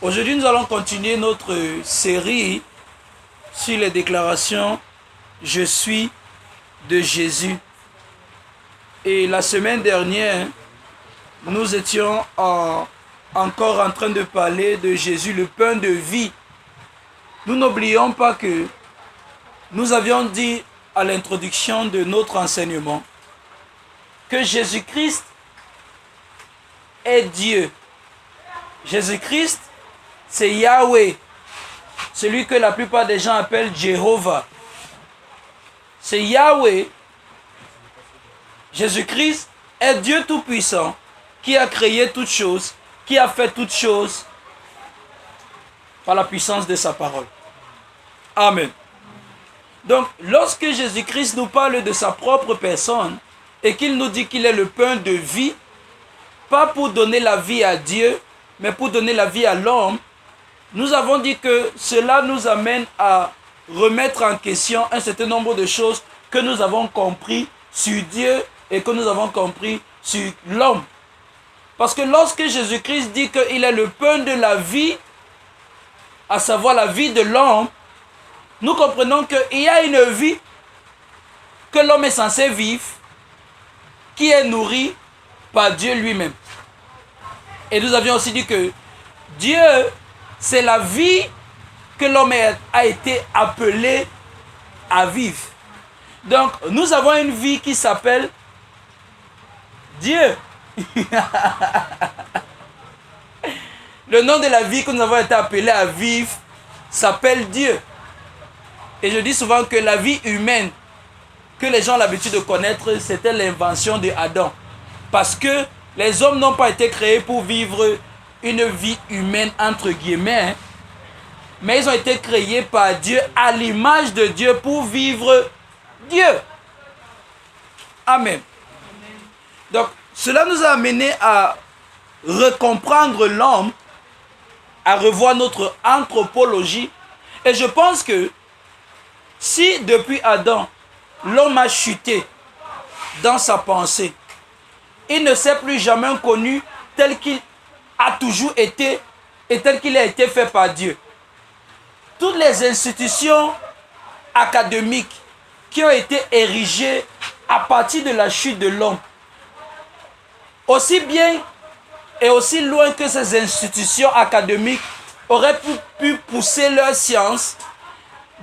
Aujourd'hui, nous allons continuer notre série sur les déclarations « Je suis » de Jésus. Et la semaine dernière, nous étions encore en train de parler de Jésus, le pain de vie. Nous n'oublions pas que nous avions dit à l'introduction de notre enseignement que Jésus-Christ est Dieu. Jésus-Christ, c'est Yahweh, celui que la plupart des gens appellent Jéhovah. C'est Yahweh. Jésus-Christ est Dieu Tout-Puissant qui a créé toutes choses, qui a fait toutes choses par la puissance de sa parole. Amen. Donc, lorsque Jésus-Christ nous parle de sa propre personne et qu'il nous dit qu'il est le pain de vie, pas pour donner la vie à Dieu, mais pour donner la vie à l'homme, nous avons dit que cela nous amène à remettre en question un certain nombre de choses que nous avons compris sur Dieu et que nous avons compris sur l'homme. Parce que lorsque Jésus-Christ dit qu'il est le pain de la vie, à savoir la vie de l'homme, nous comprenons qu'il y a une vie que l'homme est censé vivre, qui est nourrie par Dieu lui-même. Et nous avions aussi dit que Dieu, c'est la vie que l'homme a été appelé à vivre. Donc, nous avons une vie qui s'appelle Dieu. Le nom de la vie que nous avons été appelés à vivre s'appelle Dieu. Et je dis souvent que la vie humaine que les gens ont l'habitude de connaître, c'était l'invention de Adam. Parce que les hommes n'ont pas été créés pour vivre une vie humaine entre guillemets, mais ils ont été créés par Dieu à l'image de Dieu pour vivre Dieu. Amen. Donc, cela nous a amené à recomprendre l'homme, à revoir notre anthropologie. Et je pense que si depuis Adam, l'homme a chuté dans sa pensée, il ne s'est plus jamais connu tel qu'il a toujours été et tel qu'il a été fait par Dieu. Toutes les institutions académiques qui ont été érigées à partir de la chute de l'homme, aussi bien et aussi loin que ces institutions académiques auraient pu pousser leur science,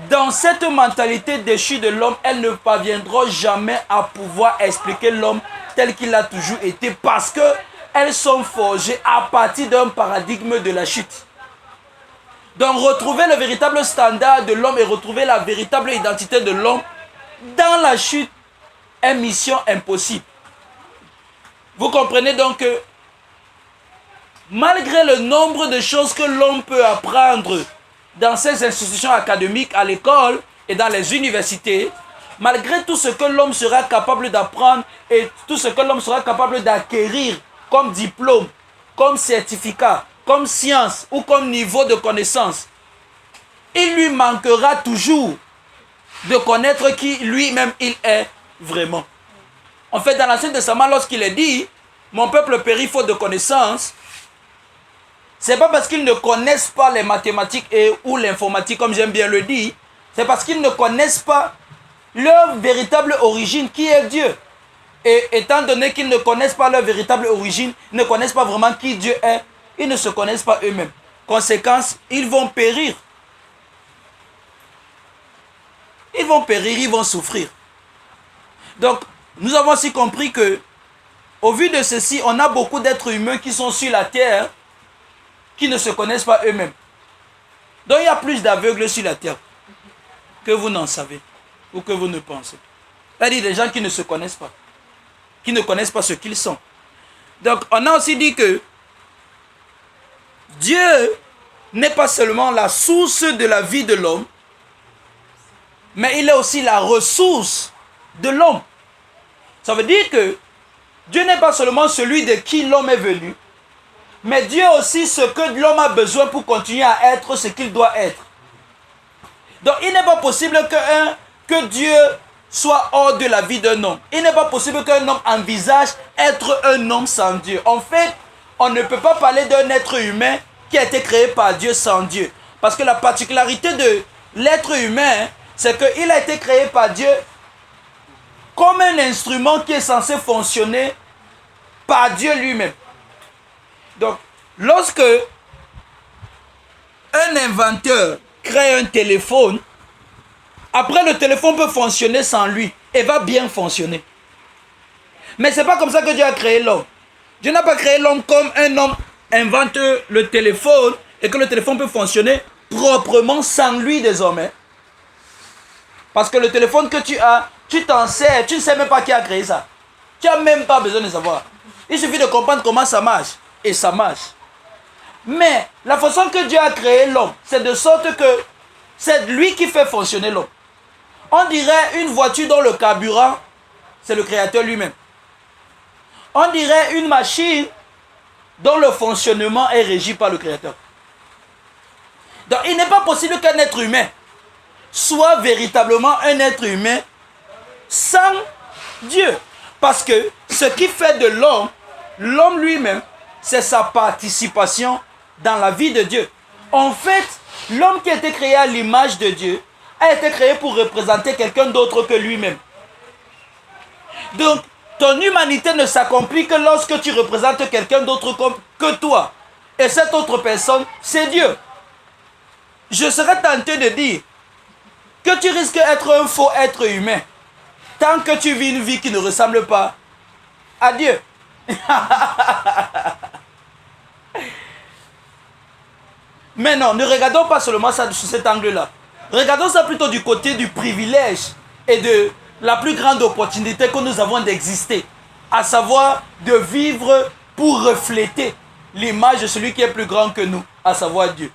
dans cette mentalité déchue de l'homme, elles ne parviendront jamais à pouvoir expliquer l'homme tel qu'il a toujours été, parce qu'elles sont forgées à partir d'un paradigme de la chute. Donc retrouver le véritable standard de l'homme et retrouver la véritable identité de l'homme dans la chute est mission impossible. Vous comprenez donc que malgré le nombre de choses que l'homme peut apprendre dans ces institutions académiques, à l'école et dans les universités, malgré tout ce que l'homme sera capable d'apprendre et tout ce que l'homme sera capable d'acquérir comme diplôme, comme certificat, comme science ou comme niveau de connaissance, il lui manquera toujours de connaître qui lui-même il est vraiment. En fait, dans l'Ancien Testament, lorsqu'il est dit « Mon peuple périt faute de connaissance », c'est pas parce qu'ils ne connaissent pas les mathématiques ou l'informatique, comme j'aime bien le dire, c'est parce qu'ils ne connaissent pas leur véritable origine, qui est Dieu. Et étant donné qu'ils ne connaissent pas leur véritable origine, ne connaissent pas vraiment qui Dieu est, ils ne se connaissent pas eux-mêmes. Conséquence, ils vont périr. Ils vont périr, ils vont souffrir. Donc, nous avons aussi compris que, au vu de ceci, on a beaucoup d'êtres humains qui sont sur la terre, qui ne se connaissent pas eux-mêmes. Donc il y a plus d'aveugles sur la terre que vous n'en savez ou que vous ne pensez. C'est-à-dire des gens qui ne se connaissent pas, qui ne connaissent pas ce qu'ils sont. Donc on a aussi dit que Dieu n'est pas seulement la source de la vie de l'homme, mais il est aussi la ressource de l'homme. Ça veut dire que Dieu n'est pas seulement celui de qui l'homme est venu, mais Dieu est aussi ce que l'homme a besoin pour continuer à être ce qu'il doit être. Donc il n'est pas possible que Dieu soit hors de la vie d'un homme. Il n'est pas possible qu'un homme envisage être un homme sans Dieu. En fait, on ne peut pas parler d'un être humain qui a été créé par Dieu sans Dieu. Parce que la particularité de l'être humain, c'est qu'il a été créé par Dieu comme un instrument qui est censé fonctionner par Dieu lui-même. Donc, lorsque un inventeur crée un téléphone, après le téléphone peut fonctionner sans lui et va bien fonctionner. Mais ce n'est pas comme ça que Dieu a créé l'homme. Dieu n'a pas créé l'homme comme un homme invente le téléphone et que le téléphone peut fonctionner proprement sans lui désormais. Parce que le téléphone que tu as, tu t'en sers, tu ne sais même pas qui a créé ça. Tu n'as même pas besoin de savoir. Il suffit de comprendre comment ça marche. Et ça marche. Mais la façon que Dieu a créé l'homme, c'est de sorte que c'est lui qui fait fonctionner l'homme. On dirait une voiture dont le carburant, c'est le créateur lui-même. On dirait une machine dont le fonctionnement est régi par le créateur. Donc il n'est pas possible qu'un être humain soit véritablement un être humain sans Dieu. Parce que ce qui fait de l'homme, l'homme lui-même, c'est sa participation dans la vie de Dieu. En fait, l'homme qui a été créé à l'image de Dieu a été créé pour représenter quelqu'un d'autre que lui-même. Donc, ton humanité ne s'accomplit que lorsque tu représentes quelqu'un d'autre que toi. Et cette autre personne, c'est Dieu. Je serais tenté de dire que tu risques d'être un faux être humain tant que tu vis une vie qui ne ressemble pas à Dieu. Mais non, ne regardons pas seulement ça sous cet angle-là. Regardons ça plutôt du côté du privilège et de la plus grande opportunité que nous avons d'exister, à savoir de vivre pour refléter l'image de celui qui est plus grand que nous, à savoir Dieu.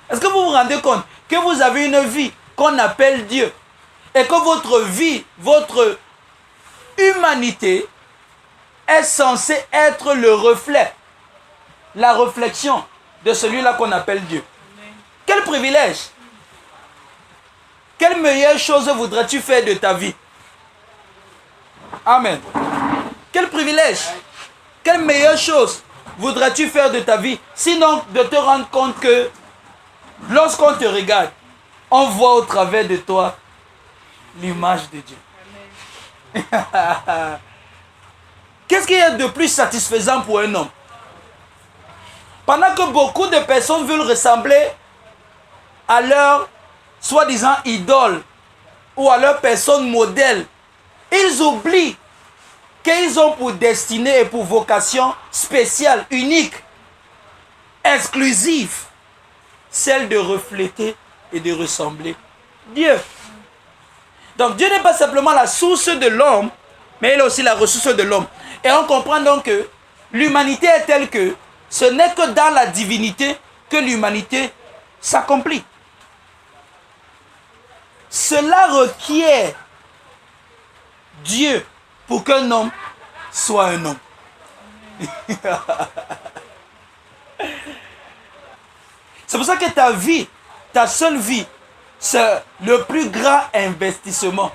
Est-ce que vous vous rendez compte que vous avez une vie qu'on appelle Dieu et que votre vie, votre humanité est censée être le reflet, la réflexion de celui-là qu'on appelle Dieu? Quel privilège! Quelle meilleure chose voudrais-tu faire de ta vie? Amen. Quel privilège! Quelle meilleure chose voudrais-tu faire de ta vie? Sinon de te rendre compte que lorsqu'on te regarde, on voit au travers de toi l'image de Dieu. Qu'est-ce qu'il y a de plus satisfaisant pour un homme? Pendant que beaucoup de personnes veulent ressembler à leur soi-disant idole ou à leur personne modèle, ils oublient qu'ils ont pour destinée et pour vocation spéciale, unique, exclusive, celle de refléter et de ressembler Dieu. Donc Dieu n'est pas simplement la source de l'homme, mais il est aussi la ressource de l'homme. Et on comprend donc que l'humanité est telle que ce n'est que dans la divinité que l'humanité s'accomplit. Cela requiert Dieu pour qu'un homme soit un homme. C'est pour ça que ta vie, ta seule vie, c'est le plus grand investissement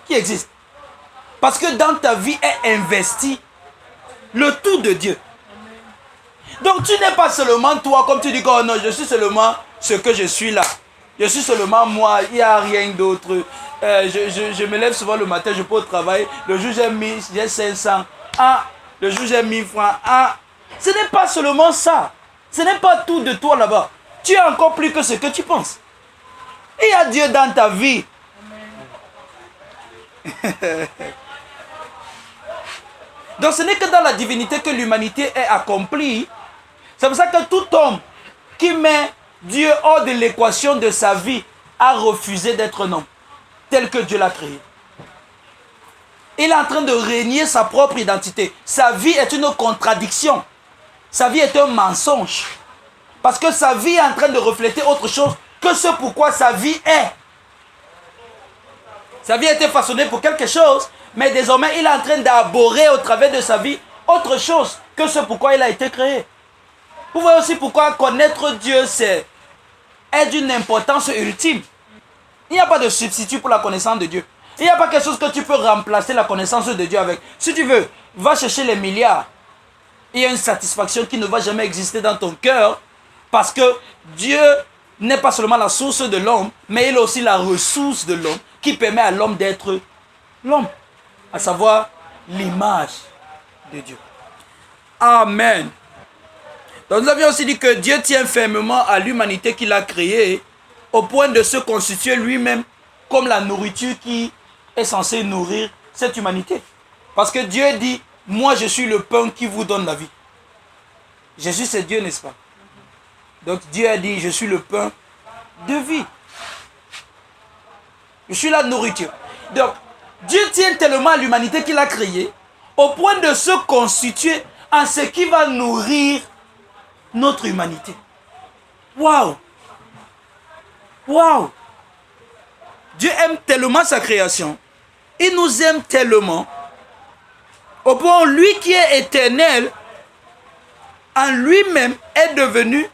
qui existe. Parce que dans ta vie est investi le tout de Dieu. Donc tu n'es pas seulement toi, comme tu dis, oh non, je suis seulement ce que je suis là. Je suis seulement moi, il n'y a rien d'autre. Je me lève souvent le matin, je peux au travail. Le jour j'ai 500. Ah, le jour j'ai 1000 francs. Ah, ce n'est pas seulement ça. Ce n'est pas tout de toi là-bas. Tu es encore plus que ce que tu penses. Il y a Dieu dans ta vie. Donc ce n'est que dans la divinité que l'humanité est accomplie. C'est pour ça que tout homme qui met Dieu hors de l'équation de sa vie a refusé d'être un homme tel que Dieu l'a créé. Il est en train de régner sa propre identité. Sa vie est une contradiction. Sa vie est un mensonge. Parce que sa vie est en train de refléter autre chose que ce pourquoi sa vie est. Sa vie a été façonnée pour quelque chose, mais désormais il est en train d'aborer au travers de sa vie autre chose que ce pourquoi il a été créé. Vous voyez aussi pourquoi connaître Dieu est d'une importance ultime. Il n'y a pas de substitut pour la connaissance de Dieu. Il n'y a pas quelque chose que tu peux remplacer la connaissance de Dieu avec. Si tu veux, va chercher les milliards. il y a une satisfaction qui ne va jamais exister dans ton cœur parce que Dieu n'est pas seulement la source de l'homme, mais il est aussi la ressource de l'homme qui permet à l'homme d'être l'homme, à savoir l'image de Dieu. Amen. Donc nous avions aussi dit que Dieu tient fermement à l'humanité qu'il a créée au point de se constituer lui-même comme la nourriture qui est censée nourrir cette humanité. Parce que Dieu dit, moi je suis le pain qui vous donne la vie. Jésus c'est Dieu, n'est-ce pas? Donc Dieu a dit, je suis le pain de vie. Je suis la nourriture. Donc Dieu tient tellement à l'humanité qu'il a créée au point de se constituer en ce qui va nourrir notre humanité. Waouh! Waouh! Dieu aime tellement sa création. Il nous aime tellement au point où lui qui est éternel en lui-même est devenu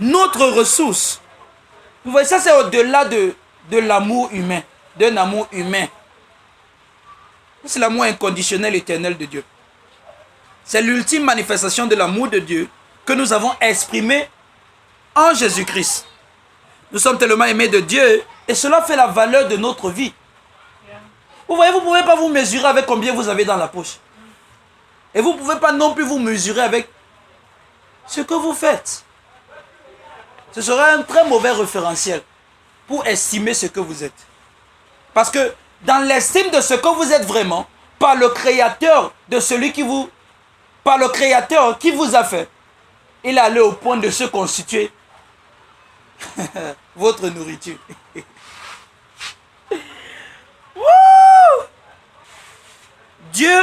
notre ressource. Vous voyez, ça c'est au-delà de l'amour humain, d'un amour humain. C'est l'amour inconditionnel éternel de Dieu. C'est l'ultime manifestation de l'amour de Dieu que nous avons exprimé en Jésus-Christ. Nous sommes tellement aimés de Dieu et cela fait la valeur de notre vie. Vous voyez, vous ne pouvez pas vous mesurer avec combien vous avez dans la poche. Et vous ne pouvez pas non plus vous mesurer avec ce que vous faites. Ce sera un très mauvais référentiel pour estimer ce que vous êtes. Parce que dans l'estime de ce que vous êtes vraiment, par le Créateur de celui qui vous... Par le Créateur qui vous a fait, il est allé au point de se constituer votre nourriture. Dieu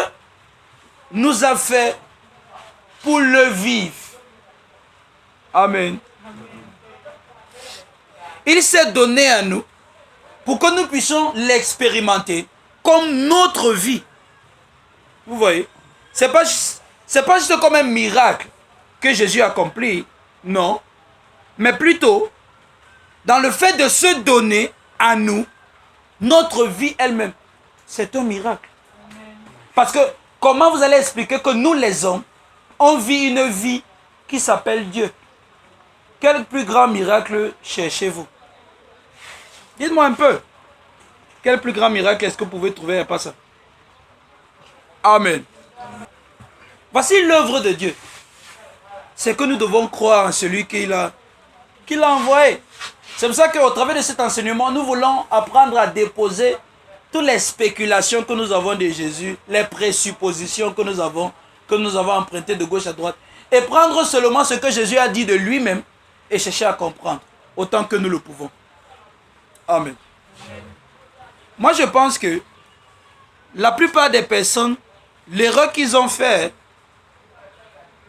nous a fait pour le vivre. Amen. Il s'est donné à nous pour que nous puissions l'expérimenter comme notre vie. Vous voyez, c'est pas juste comme un miracle que Jésus a accompli, non, mais plutôt dans le fait de se donner à nous notre vie elle-même. C'est un miracle. Parce que comment vous allez expliquer que nous les hommes, on vit une vie qui s'appelle Dieu? Quel plus grand miracle cherchez-vous? Dites-moi un peu. Quel plus grand miracle est-ce que vous pouvez trouver à part ça? Amen. Voici l'œuvre de Dieu. C'est que nous devons croire en celui qu'il a envoyé. C'est pour ça qu'au travers de cet enseignement, nous voulons apprendre à déposer toutes les spéculations que nous avons de Jésus, les présuppositions que nous avons empruntées de gauche à droite, et prendre seulement ce que Jésus a dit de lui-même et chercher à comprendre autant que nous le pouvons. Amen. Moi, je pense que la plupart des personnes, l'erreur qu'ils ont fait,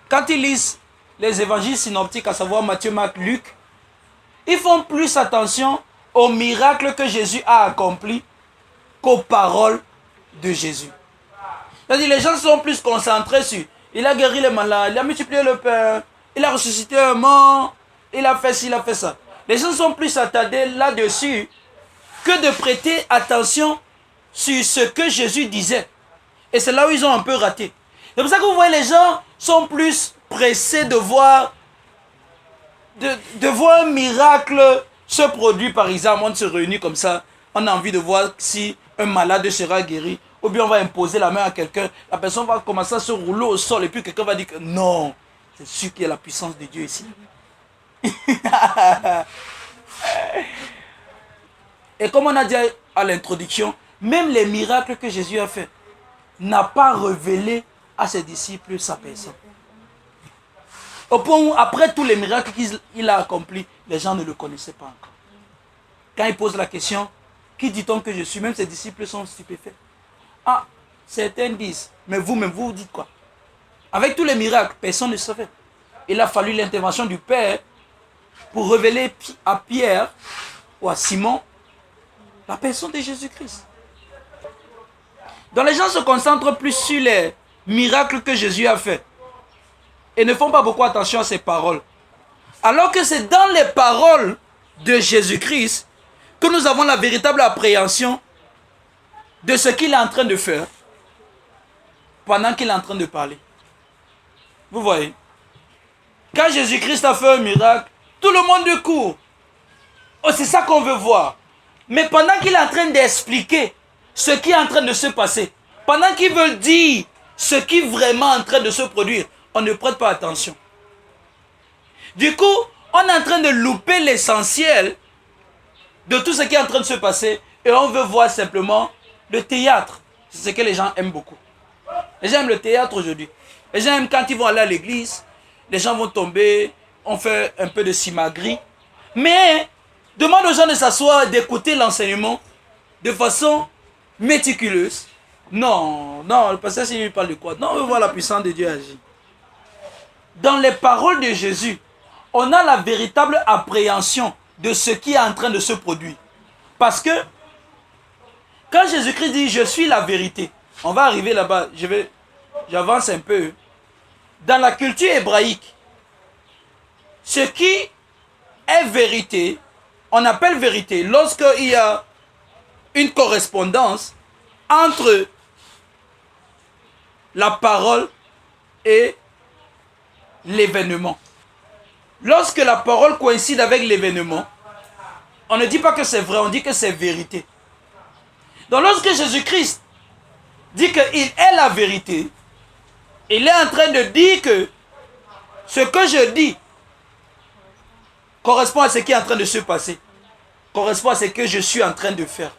quand ils lisent les évangiles synoptiques, à savoir Matthieu, Marc, Luc, ils font plus attention aux miracles que Jésus a accomplis qu'aux paroles de Jésus. C'est-à-dire, les gens sont plus concentrés sur il a guéri les malades, il a multiplié le pain, il a ressuscité un mort, il a fait ci, il a fait ça. Les gens sont plus attardés là-dessus que de prêter attention sur ce que Jésus disait. Et c'est là où ils ont un peu raté. C'est pour ça que vous voyez, les gens sont plus pressés de voir un miracle se produire. Par exemple, on se réunit comme ça, on a envie de voir si un malade sera guéri, ou bien on va imposer la main à quelqu'un, la personne va commencer à se rouler au sol, et puis quelqu'un va dire que non, c'est sûr qu'il y a la puissance de Dieu ici. Et comme on a dit à l'introduction, même les miracles que Jésus a fait n'a pas révélé à ses disciples sa personne. Au point où, après tous les miracles qu'il a accomplis, les gens ne le connaissaient pas encore. Quand il pose la question, qui dit-on que je suis? Même ses disciples sont stupéfaits. Ah, certains disent, mais vous-même, vous dites quoi? Avec tous les miracles, personne ne savait. Il a fallu l'intervention du Père pour révéler à Pierre ou à Simon la personne de Jésus-Christ. Donc les gens se concentrent plus sur les miracles que Jésus a fait et ne font pas beaucoup attention à ses paroles. Alors que c'est dans les paroles de Jésus-Christ que nous avons la véritable appréhension de ce qu'il est en train de faire pendant qu'il est en train de parler. Vous voyez. Quand Jésus-Christ a fait un miracle, tout le monde court. Oh, c'est ça qu'on veut voir. Mais pendant qu'il est en train d'expliquer ce qui est en train de se passer, pendant qu'il veut dire ce qui est vraiment en train de se produire, on ne prête pas attention. Du coup, on est en train de louper l'essentiel de tout ce qui est en train de se passer et on veut voir simplement le théâtre. C'est ce que les gens aiment beaucoup. Les gens aiment le théâtre aujourd'hui. Les gens aiment quand ils vont aller à l'église, les gens vont tomber, on fait un peu de simagrée. Mais demande aux gens de s'asseoir, d'écouter l'enseignement de façon méticuleuse. Non, le pasteur s'il parle de quoi? Non, on veut voir la puissance de Dieu agir. Dans les paroles de Jésus, on a la véritable appréhension de ce qui est en train de se produire. Parce que quand Jésus-Christ dit « Je suis la vérité », on va arriver là-bas, j'avance un peu. Dans la culture hébraïque, ce qui est vérité, on appelle vérité lorsqu'il y a une correspondance entre la parole et l'événement. Lorsque la parole coïncide avec l'événement, on ne dit pas que c'est vrai, on dit que c'est vérité. Donc lorsque Jésus-Christ dit qu'il est la vérité, il est en train de dire que ce que je dis correspond à ce qui est en train de se passer, correspond à ce que je suis en train de faire.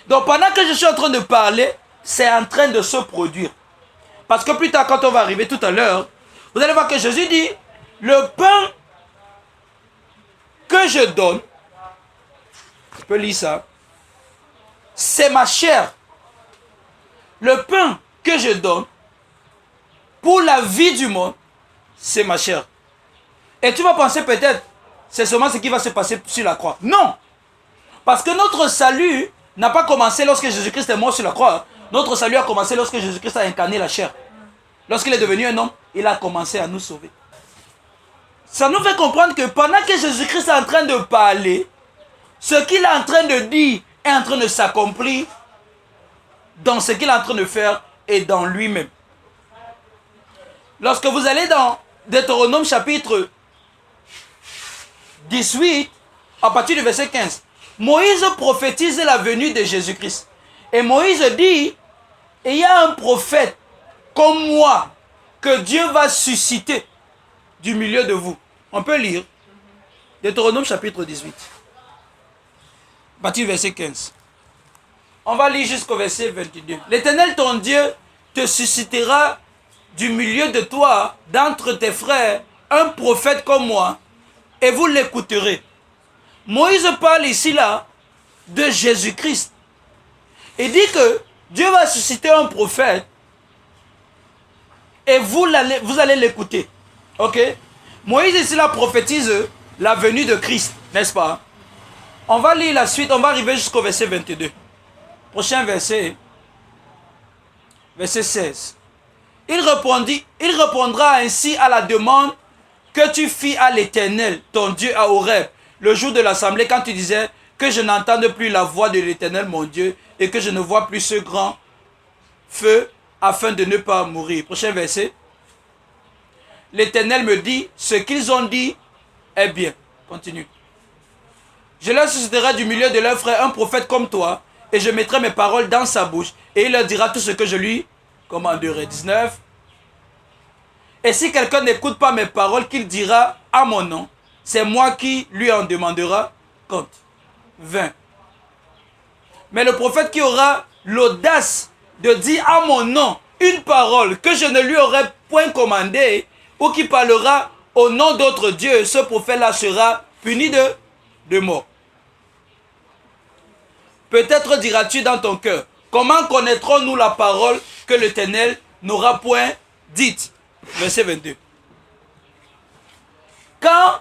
Donc pendant que je suis en train de parler, c'est en train de se produire. Parce que plus tard, quand on va arriver tout à l'heure, vous allez voir que Jésus dit, le pain que je donne, je peux lire ça, c'est ma chair. Le pain que je donne pour la vie du monde, c'est ma chair. Et tu vas penser peut-être, c'est seulement ce qui va se passer sur la croix. Non! Parce que notre salut n'a pas commencé lorsque Jésus-Christ est mort sur la croix. Notre salut a commencé lorsque Jésus-Christ a incarné la chair. Lorsqu'il est devenu un homme, il a commencé à nous sauver. Ça nous fait comprendre que pendant que Jésus-Christ est en train de parler, ce qu'il est en train de dire est en train de s'accomplir dans ce qu'il est en train de faire et dans lui-même. Lorsque vous allez dans Deutéronome chapitre 18, à partir du verset 15, Moïse prophétise la venue de Jésus-Christ. Et Moïse dit, il y a un prophète comme moi que Dieu va susciter du milieu de vous. On peut lire Deutéronome chapitre 18, à partir du verset 15. On va lire jusqu'au verset 22. L'Éternel ton Dieu te suscitera du milieu de toi, d'entre tes frères, un prophète comme moi, et vous l'écouterez. Moïse parle ici là de Jésus-Christ. Il dit que Dieu va susciter un prophète et vous allez l'écouter. Ok? Moïse ici là prophétise la venue de Christ, n'est-ce pas? On va lire la suite, on va arriver jusqu'au verset 22. Prochain verset, verset 16. Il répondra ainsi à la demande que tu fis à l'Éternel, ton Dieu, à Horeb, le jour de l'assemblée, quand tu disais que je n'entende plus la voix de l'Éternel, mon Dieu, et que je ne vois plus ce grand feu, afin de ne pas mourir. Prochain verset. L'Éternel me dit, ce qu'ils ont dit est bien. Continue. Je leur susciterai du milieu de leurs frères un prophète comme toi, et je mettrai mes paroles dans sa bouche, et il leur dira tout ce que je lui commanderai. 19. Et si quelqu'un n'écoute pas mes paroles qu'il dira à mon nom, c'est moi qui lui en demandera compte. 20. Mais le prophète qui aura l'audace de dire à mon nom une parole que je ne lui aurais point commandée, ou qui parlera au nom d'autres dieux, ce prophète-là sera puni de mort. Peut-être diras-tu dans ton cœur, comment connaîtrons-nous la parole que l'Éternel n'aura point dite? Verset 22. Quand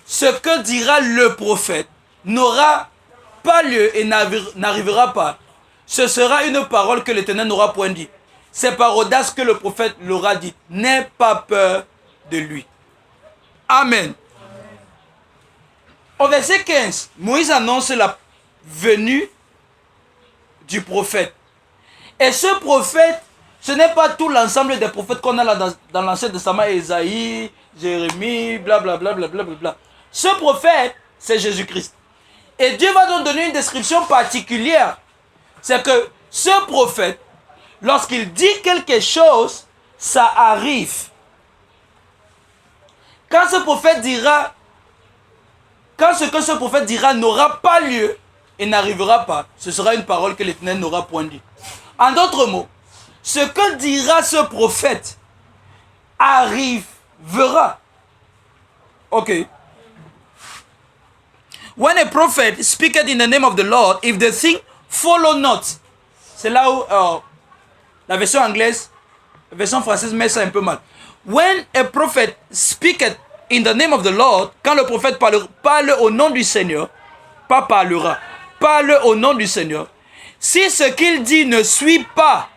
ce que dira le prophète n'aura pas lieu et n'arrivera pas, ce sera une parole que l'Éternel n'aura point dit. C'est par audace que le prophète l'aura dit. N'aie pas peur de lui. Amen. Au verset 15, Moïse annonce la venue du prophète. Et ce prophète Ce n'est pas tout l'ensemble des prophètes qu'on a là dans l'Ancien Testament, Ésaïe, Jérémie, blablabla. Bla, bla, bla, bla. Ce prophète, c'est Jésus-Christ. Et Dieu va nous donner une description particulière. C'est que ce prophète, lorsqu'il dit quelque chose, ça arrive. Quand ce que ce prophète dira n'aura pas lieu et n'arrivera pas, ce sera une parole que l'Éternel n'aura point dit. En d'autres mots, ce que dira ce prophète arrivera. Ok. When a prophet speaketh in the name of the Lord, if the thing follow not, c'est là où la version anglaise, la version française met ça un peu mal. When a prophet speaketh in the name of the Lord, quand le prophète parle au nom du Seigneur, pas parlera, parle au nom du Seigneur, si ce qu'il dit ne suit pas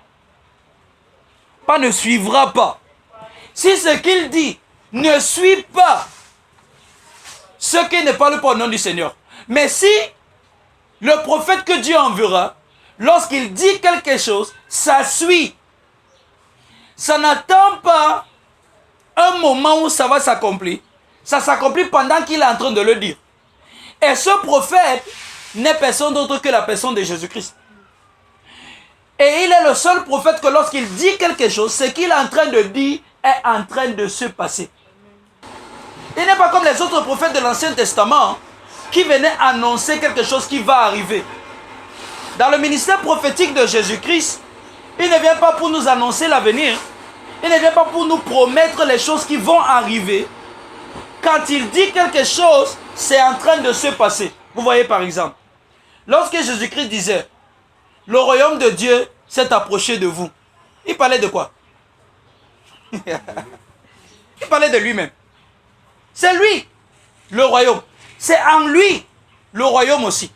ne suivra pas, si ce qu'il dit ne suit pas ce qui ne parle pas au nom du Seigneur, mais si le prophète que Dieu enverra, lorsqu'il dit quelque chose, ça suit, ça n'attend pas un moment où ça va s'accomplir, ça s'accomplit pendant qu'il est en train de le dire. Et ce prophète n'est personne d'autre que la personne de Jésus-Christ. Et il est le seul prophète que lorsqu'il dit quelque chose, ce qu'il est en train de dire est en train de se passer. Il n'est pas comme les autres prophètes de l'Ancien Testament qui venaient annoncer quelque chose qui va arriver. Dans le ministère prophétique de Jésus-Christ, il ne vient pas pour nous annoncer l'avenir. Il ne vient pas pour nous promettre les choses qui vont arriver. Quand il dit quelque chose, c'est en train de se passer. Vous voyez par exemple, lorsque Jésus-Christ disait « Le royaume de Dieu s'est approché de vous », il parlait de quoi? Il parlait de lui-même. C'est lui, le royaume. C'est en lui, le royaume aussi.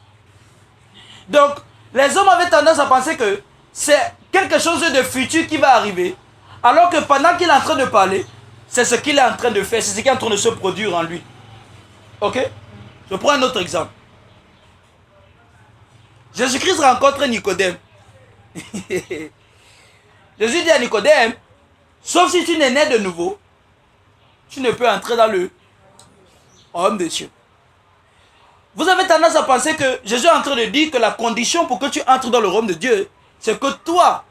Donc, les hommes avaient tendance à penser que c'est quelque chose de futur qui va arriver, alors que pendant qu'il est en train de parler, c'est ce qu'il est en train de faire, c'est ce qui est en train de se produire en lui. Ok? Je prends un autre exemple. Jésus-Christ rencontre Nicodème. Jésus dit à Nicodème, sauf si tu n'es né de nouveau, tu ne peux entrer dans le royaume de Dieu. Vous avez tendance à penser que Jésus est en train de dire que la condition pour que tu entres dans le royaume de Dieu, c'est que toi,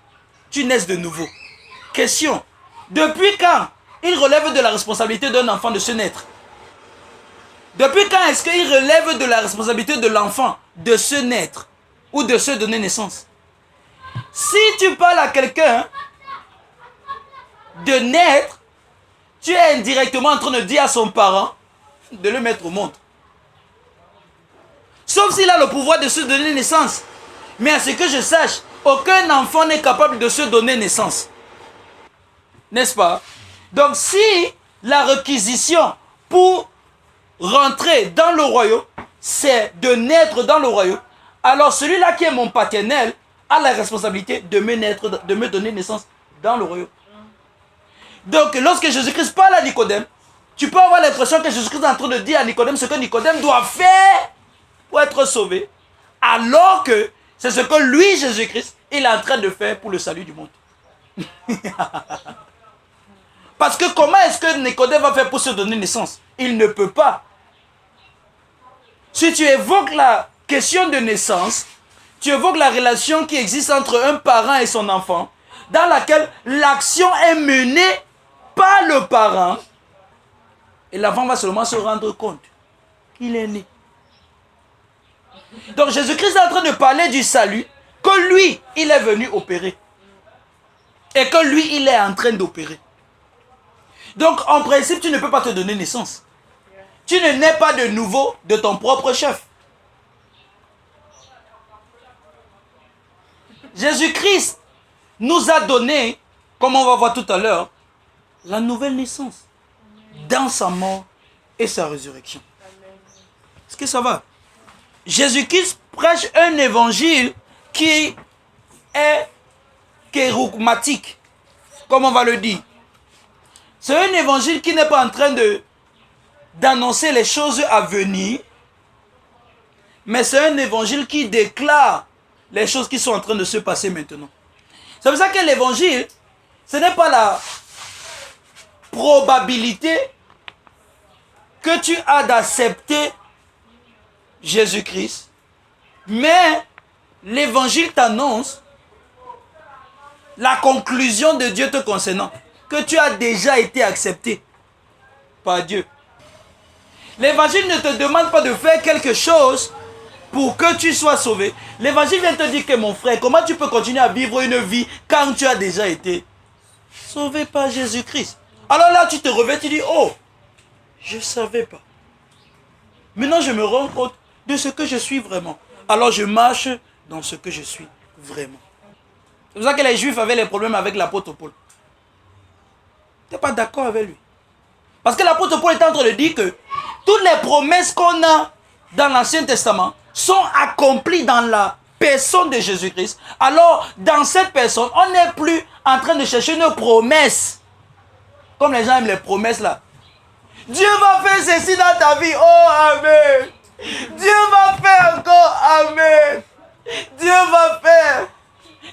tu naisses de nouveau. Question, depuis quand il relève de la responsabilité d'un enfant de se naître? Depuis quand est-ce qu'il relève de la responsabilité de l'enfant de se naître ou de se donner naissance? Si tu parles à quelqu'un de naître, tu es indirectement en train de dire à son parent de le mettre au monde. Sauf s'il a le pouvoir de se donner naissance. Mais à ce que je sache, aucun enfant n'est capable de se donner naissance. N'est-ce pas? Donc si la réquisition pour rentrer dans le royaume, c'est de naître dans le royaume, alors celui-là qui est mon paternel a la responsabilité de me donner naissance dans le royaume. Donc lorsque Jésus-Christ parle à Nicodème, tu peux avoir l'impression que Jésus-Christ est en train de dire à Nicodème ce que Nicodème doit faire pour être sauvé, alors que c'est ce que lui, Jésus-Christ, il est en train de faire pour le salut du monde. Parce que comment est-ce que Nicodème va faire pour se donner naissance? Il ne peut pas. Si tu évoques la question de naissance, tu évoques la relation qui existe entre un parent et son enfant, dans laquelle l'action est menée par le parent, et l'enfant va seulement se rendre compte qu'il est né. Donc Jésus-Christ est en train de parler du salut que lui, il est venu opérer. Et que lui, il est en train d'opérer. Donc en principe, tu ne peux pas te donner naissance. Tu ne nais pas de nouveau de ton propre chef. Jésus-Christ nous a donné, comme on va voir tout à l'heure, la nouvelle naissance dans sa mort et sa résurrection. Est-ce que ça va? Jésus-Christ prêche un évangile qui est kérigmatique, comme on va le dire. C'est un évangile qui n'est pas en train d'annoncer les choses à venir, mais c'est un évangile qui déclare les choses qui sont en train de se passer maintenant. C'est pour ça que l'évangile ce n'est pas la probabilité que tu as d'accepter Jésus-Christ, mais l'évangile t'annonce la conclusion de Dieu te concernant, que tu as déjà été accepté par Dieu. L'évangile ne te demande pas de faire quelque chose pour que tu sois sauvé. L'évangile vient te dire que mon frère, comment tu peux continuer à vivre une vie quand tu as déjà été sauvé par Jésus-Christ? Alors là, tu te réveilles, tu dis, oh, je ne savais pas. Maintenant, je me rends compte de ce que je suis vraiment. Alors, je marche dans ce que je suis vraiment. C'est pour ça que les Juifs avaient les problèmes avec l'apôtre Paul. Tu n'es pas d'accord avec lui. Parce que l'apôtre Paul est en train de dire que toutes les promesses qu'on a dans l'Ancien Testament sont accomplies dans la personne de Jésus-Christ. Alors, dans cette personne, on n'est plus en train de chercher une promesse. Comme les gens aiment les promesses là. Dieu va faire ceci dans ta vie. Oh, amen. Dieu va faire encore. Amen. Dieu va faire.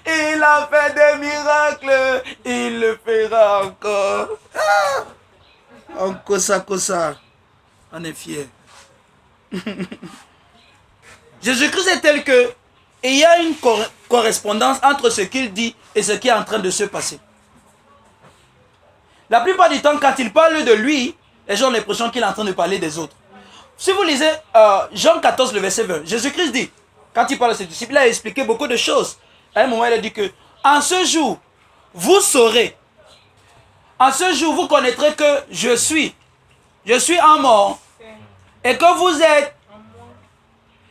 Il a fait des miracles. Il le fera encore. Ah. Encore ça. On est fiers. Jésus-Christ est tel que il y a une correspondance entre ce qu'il dit et ce qui est en train de se passer. La plupart du temps, quand il parle de lui, les gens ont l'impression qu'il est en train de parler des autres. Si vous lisez Jean 14, le verset 20, Jésus-Christ dit, quand il parle à ses disciples, il a expliqué beaucoup de choses. À un moment, il a dit que, en ce jour, vous saurez, en ce jour, vous connaîtrez que je suis en mort, et que vous êtes.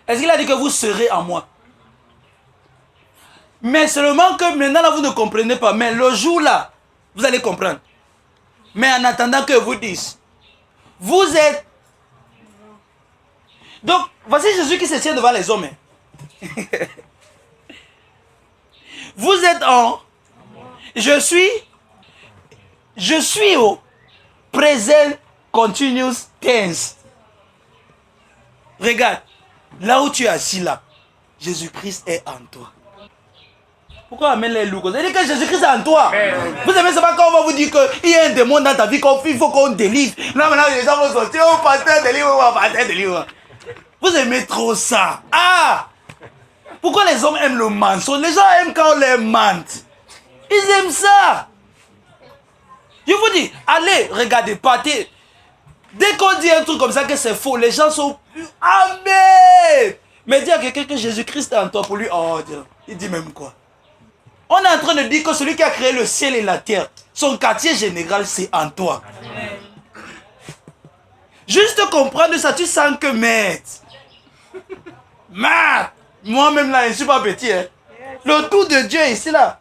Est-ce qu'il a dit que vous serez en moi? Mais seulement que maintenant, là, vous ne comprenez pas. Mais le jour là, vous allez comprendre. Mais en attendant que vous dise, vous êtes. Donc, voici Jésus qui se tient devant les hommes. Vous êtes en. Je suis au present continuous tense. Regarde, là où tu es assis là, Jésus-Christ est en toi. Pourquoi on amène les loups? C'est-à-dire que Jésus-Christ est en toi. Vous savez, c'est pas quand on va vous dire qu'il y a un démon dans ta vie, qu'il faut qu'on délivre. Là maintenant, les gens vont sortir, oh pasteur délivre. Vous aimez trop ça. Ah! Pourquoi les hommes aiment le mensonge? Les gens aiment quand on les mente. Ils aiment ça. Je vous dis, allez, regardez, partez. Dès qu'on dit un truc comme ça que c'est faux, les gens sont plus... Amen! Mais dire à quelqu'un que Jésus-Christ est en toi, pour lui, oh Dieu, il dit même quoi? On est en train de dire que celui qui a créé le ciel et la terre, son quartier général, c'est en toi. Amen. Juste comprendre ça, tu sens que maître. Moi-même là, je ne suis pas petit. Hein. Le tout de Dieu est ici là.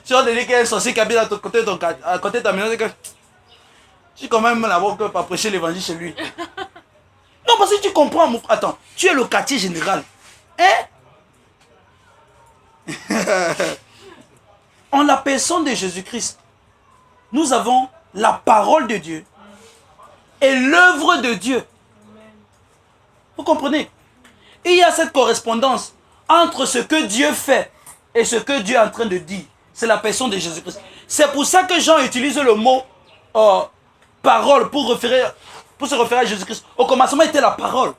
Si on te dit qu'il y a un sorcier qui habite à côté de ta maison, c'est que tu quand même là-bas que pas prêcher l'évangile chez lui. Non, parce que tu comprends, mon frère. Attends, tu es le quartier général. Hein? En la personne de Jésus-Christ, nous avons la parole de Dieu et l'œuvre de Dieu. Vous comprenez? Il y a cette correspondance entre ce que Dieu fait et ce que Dieu est en train de dire. C'est la personne de Jésus-Christ. C'est pour ça que Jean utilise le mot parole pour se référer à Jésus-Christ. Au commencement était la parole.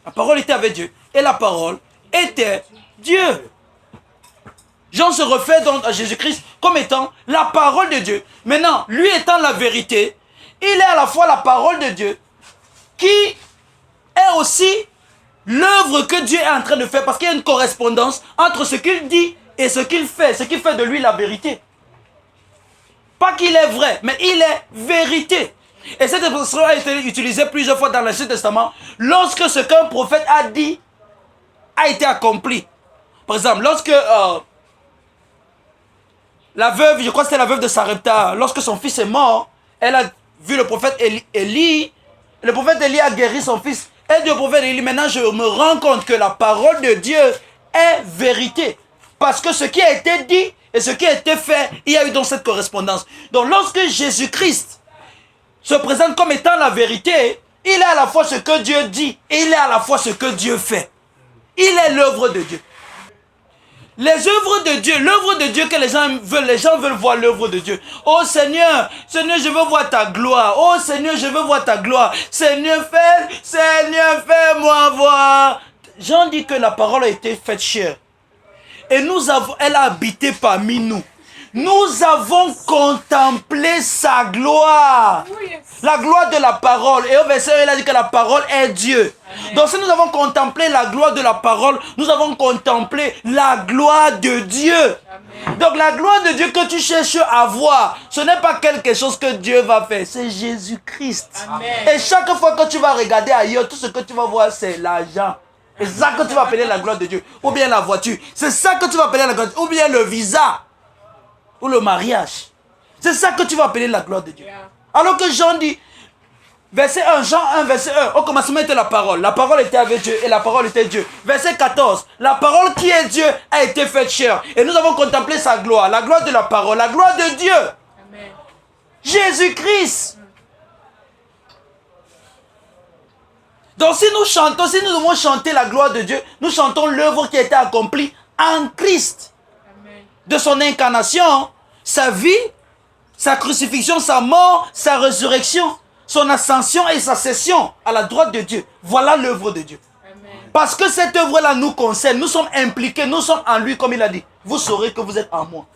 La parole était avec Dieu. Et la parole était Dieu. Jean se réfère donc à Jésus-Christ comme étant la parole de Dieu. Maintenant, lui étant la vérité, il est à la fois la parole de Dieu qui est aussi l'œuvre que Dieu est en train de faire, parce qu'il y a une correspondance entre ce qu'il dit et ce qu'il fait de lui la vérité. Pas qu'il est vrai, mais il est vérité. Et cette expression a été utilisée plusieurs fois dans l'Ancien Testament lorsque ce qu'un prophète a dit a été accompli. Par exemple, lorsque la veuve, je crois que c'était la veuve de Sarepta, lorsque son fils est mort, elle a vu le prophète Élie. Le prophète Élie a guéri son fils. Elle dit au prophète Élie, maintenant je me rends compte que la parole de Dieu est vérité. Parce que ce qui a été dit et ce qui a été fait, il y a eu dans cette correspondance. Donc lorsque Jésus-Christ se présente comme étant la vérité, il est à la fois ce que Dieu dit et il est à la fois ce que Dieu fait. Il est l'œuvre de Dieu. Les œuvres de Dieu, l'œuvre de Dieu que les gens veulent voir l'œuvre de Dieu. Oh Seigneur, Seigneur, je veux voir ta gloire. Oh Seigneur, je veux voir ta gloire. Seigneur, fais-moi voir. Jean dit que la parole a été faite chair. Et elle a habité parmi nous. Nous avons contemplé sa gloire. La gloire de la parole. Et au verset 1, il a dit que la parole est Dieu. Amen. Donc si nous avons contemplé la gloire de la parole, nous avons contemplé la gloire de Dieu. Amen. Donc la gloire de Dieu que tu cherches à voir, ce n'est pas quelque chose que Dieu va faire. C'est Jésus-Christ. Et chaque fois que tu vas regarder ailleurs, tout ce que tu vas voir, c'est l'argent. C'est ça que tu vas appeler la gloire de Dieu. Ou bien la voiture. C'est ça que tu vas appeler la gloire de Dieu. Ou bien le visa. Ou le mariage. C'est ça que tu vas appeler la gloire de Dieu. Alors que Jean dit, verset 1, Jean 1, verset 1, au commencement était la parole. La parole était avec Dieu et la parole était Dieu. Verset 14, la parole qui est Dieu a été faite chair. Et nous avons contemplé sa gloire, la gloire de la parole, la gloire de Dieu. Amen. Jésus-Christ. Donc si nous chantons, si nous devons chanter la gloire de Dieu, nous chantons l'œuvre qui a été accomplie en Christ. De son incarnation, sa vie, sa crucifixion, sa mort, sa résurrection, son ascension et sa session à la droite de Dieu. Voilà l'œuvre de Dieu. Amen. Parce que cette œuvre-là nous concerne, nous sommes impliqués, nous sommes en lui, comme il a dit. Vous saurez que vous êtes en moi.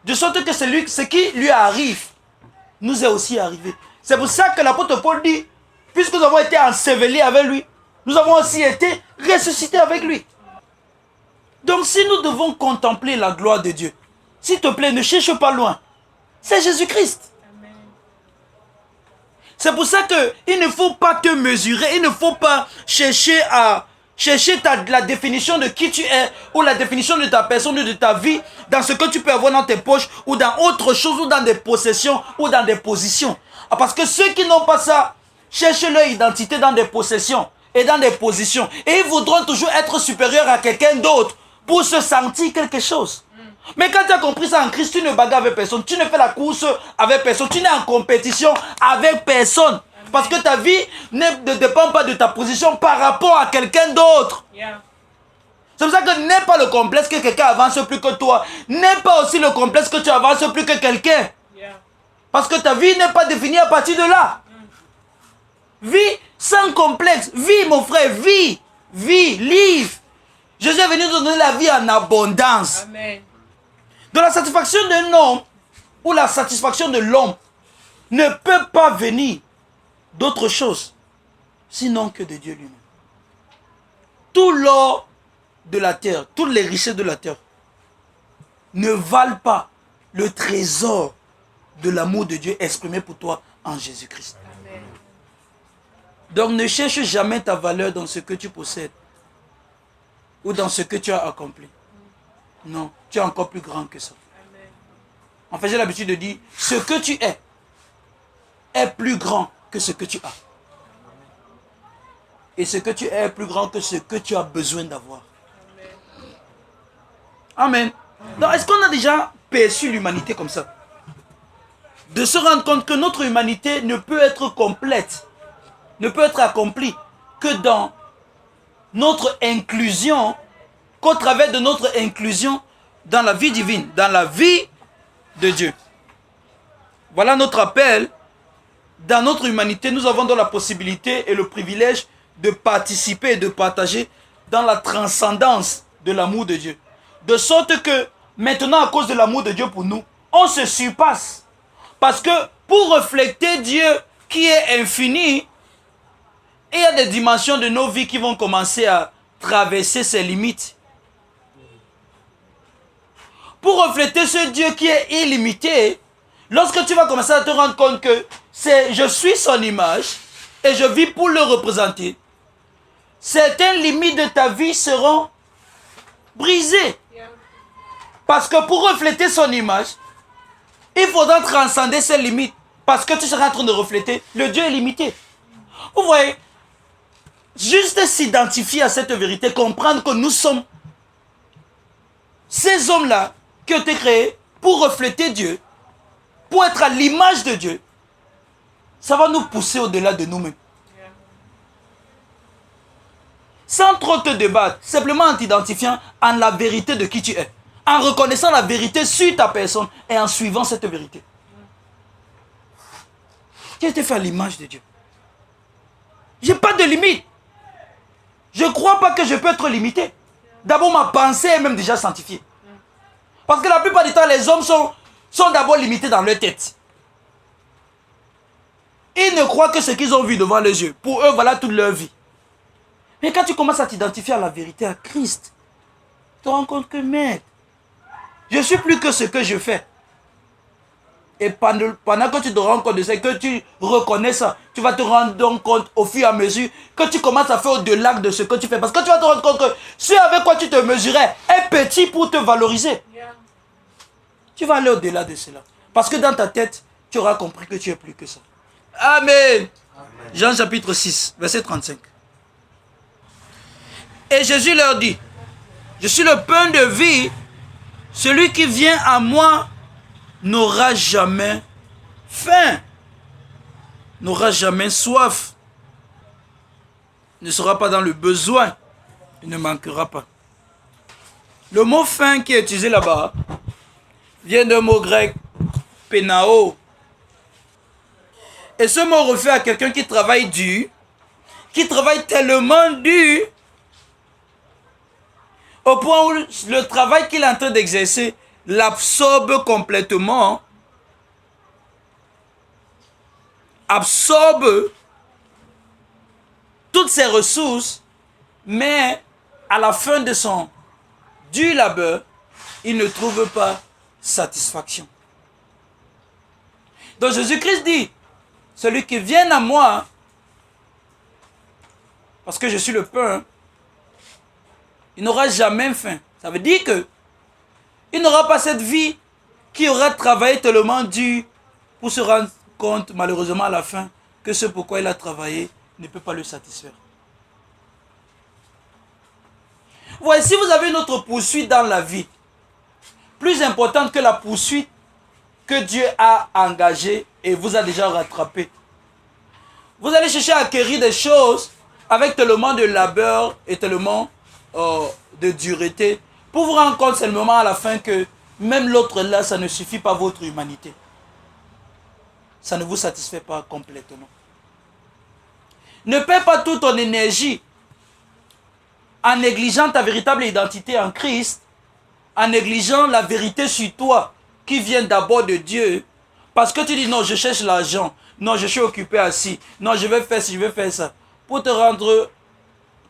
De sorte que ce qui lui arrive, nous est aussi arrivé. C'est pour ça que l'apôtre Paul dit, puisque nous avons été ensevelis avec lui, nous avons aussi été ressuscités avec lui. Donc si nous devons contempler la gloire de Dieu, s'il te plaît, ne cherche pas loin. C'est Jésus-Christ. C'est pour ça qu'il ne faut pas te mesurer, il ne faut pas chercher la définition de qui tu es, ou la définition de ta personne, ou de ta vie, dans ce que tu peux avoir dans tes poches, ou dans autre chose, ou dans des possessions, ou dans des positions. Parce que ceux qui n'ont pas ça, cherchent leur identité dans des possessions et dans des positions. Et ils voudront toujours être supérieurs à quelqu'un d'autre, pour se sentir quelque chose. Mais quand tu as compris ça en Christ, tu ne bagarres avec personne, tu ne fais la course avec personne, tu n'es en compétition avec personne. Parce que ta vie ne dépend pas de ta position par rapport à quelqu'un d'autre. C'est pour ça que n'aie pas le complexe que quelqu'un avance plus que toi. N'aie pas aussi le complexe que tu avances plus que quelqu'un. Parce que ta vie n'est pas définie à partir de là. Vis sans complexe. Vis, mon frère, vis. Vis, live. Jésus est venu nous donner la vie en abondance. Amen. Donc la satisfaction d'un homme ou la satisfaction de l'homme ne peut pas venir d'autre chose sinon que de Dieu lui-même. Tout l'or de la terre, toutes les richesses de la terre ne valent pas le trésor de l'amour de Dieu exprimé pour toi en Jésus-Christ. Donc ne cherche jamais ta valeur dans ce que tu possèdes ou dans ce que tu as accompli. Non, tu es encore plus grand que ça. En fait, j'ai l'habitude de dire, ce que tu est plus grand que ce que tu as. Et ce que tu es plus grand que ce que tu as besoin d'avoir. Amen. Donc, est-ce qu'on a déjà perçu l'humanité comme ça? De se rendre compte que notre humanité ne peut être complète, ne peut être accomplie que dans notre inclusion, qu'au travers de notre inclusion dans la vie divine, dans la vie de Dieu. Voilà notre appel. Dans notre humanité, nous avons donc la possibilité et le privilège de participer et de partager dans la transcendance de l'amour de Dieu. De sorte que maintenant, à cause de l'amour de Dieu pour nous, on se surpasse. Parce que pour refléter Dieu qui est infini, il y a des dimensions de nos vies qui vont commencer à traverser ses limites. Pour refléter ce Dieu qui est illimité, lorsque tu vas commencer à te rendre compte que je suis son image et je vis pour le représenter, certaines limites de ta vie seront brisées. Parce que pour refléter son image, il faudra transcender ces limites. Parce que tu seras en train de refléter le Dieu illimité. Vous voyez, juste s'identifier à cette vérité, comprendre que nous sommes ces hommes-là qui ont été créés pour refléter Dieu, pour être à l'image de Dieu, ça va nous pousser au-delà de nous-mêmes. sans trop te débattre, simplement en t'identifiant en la vérité de qui tu es, en reconnaissant la vérité sur ta personne et en suivant cette vérité. Qui a été fait à l'image de Dieu? Je n'ai pas de limite. Je ne crois pas que je peux être limité. D'abord, ma pensée est même déjà sanctifiée. Parce que la plupart du temps, les hommes sont d'abord limités dans leur tête. Ils ne croient que ce qu'ils ont vu devant les yeux. Pour eux, voilà toute leur vie. Mais quand tu commences à t'identifier à la vérité, à Christ, tu te rends compte que, merde, je ne suis plus que ce que je fais. Et pendant que tu te rends compte de ça, que tu reconnais ça, tu vas te rendre compte au fur et à mesure que tu commences à faire au-delà de ce que tu fais. Parce que tu vas te rendre compte que ce avec quoi tu te mesurais est petit pour te valoriser. Tu vas aller au-delà de cela. Parce que dans ta tête, tu auras compris que tu es plus que ça. Amen. Jean chapitre 6, verset 35. Et Jésus leur dit, je suis le pain de vie, celui qui vient à moi n'aura jamais faim, n'aura jamais soif, ne sera pas dans le besoin, il ne manquera pas. Le mot faim qui est utilisé là-bas vient d'un mot grec, pénao. Et ce mot refait à quelqu'un qui travaille dur, qui travaille tellement dur, au point où le travail qu'il est en train d'exercer l'absorbe complètement, absorbe toutes ses ressources, mais à la fin de son dur labeur, il ne trouve pas satisfaction. Donc Jésus-Christ dit, celui qui vient à moi, parce que je suis le pain, il n'aura jamais faim. Ça veut dire que il n'aura pas cette vie qui aura travaillé tellement dur pour se rendre compte, malheureusement à la fin, que ce pourquoi il a travaillé ne peut pas le satisfaire. Voici, si vous avez une autre poursuite dans la vie, plus importante que la poursuite que Dieu a engagée et vous a déjà rattrapé, vous allez chercher à acquérir des choses avec tellement de labeur et tellement de dureté, pour vous rendre compte seulement à la fin que même l'autre là, ça ne suffit pas votre humanité. Ça ne vous satisfait pas complètement. Ne perds pas toute ton énergie en négligeant ta véritable identité en Christ, en négligeant la vérité sur toi qui vient d'abord de Dieu, parce que tu dis non, je cherche l'argent, non, je suis occupé assis, non, je vais faire ci, je vais faire ça, pour te rendre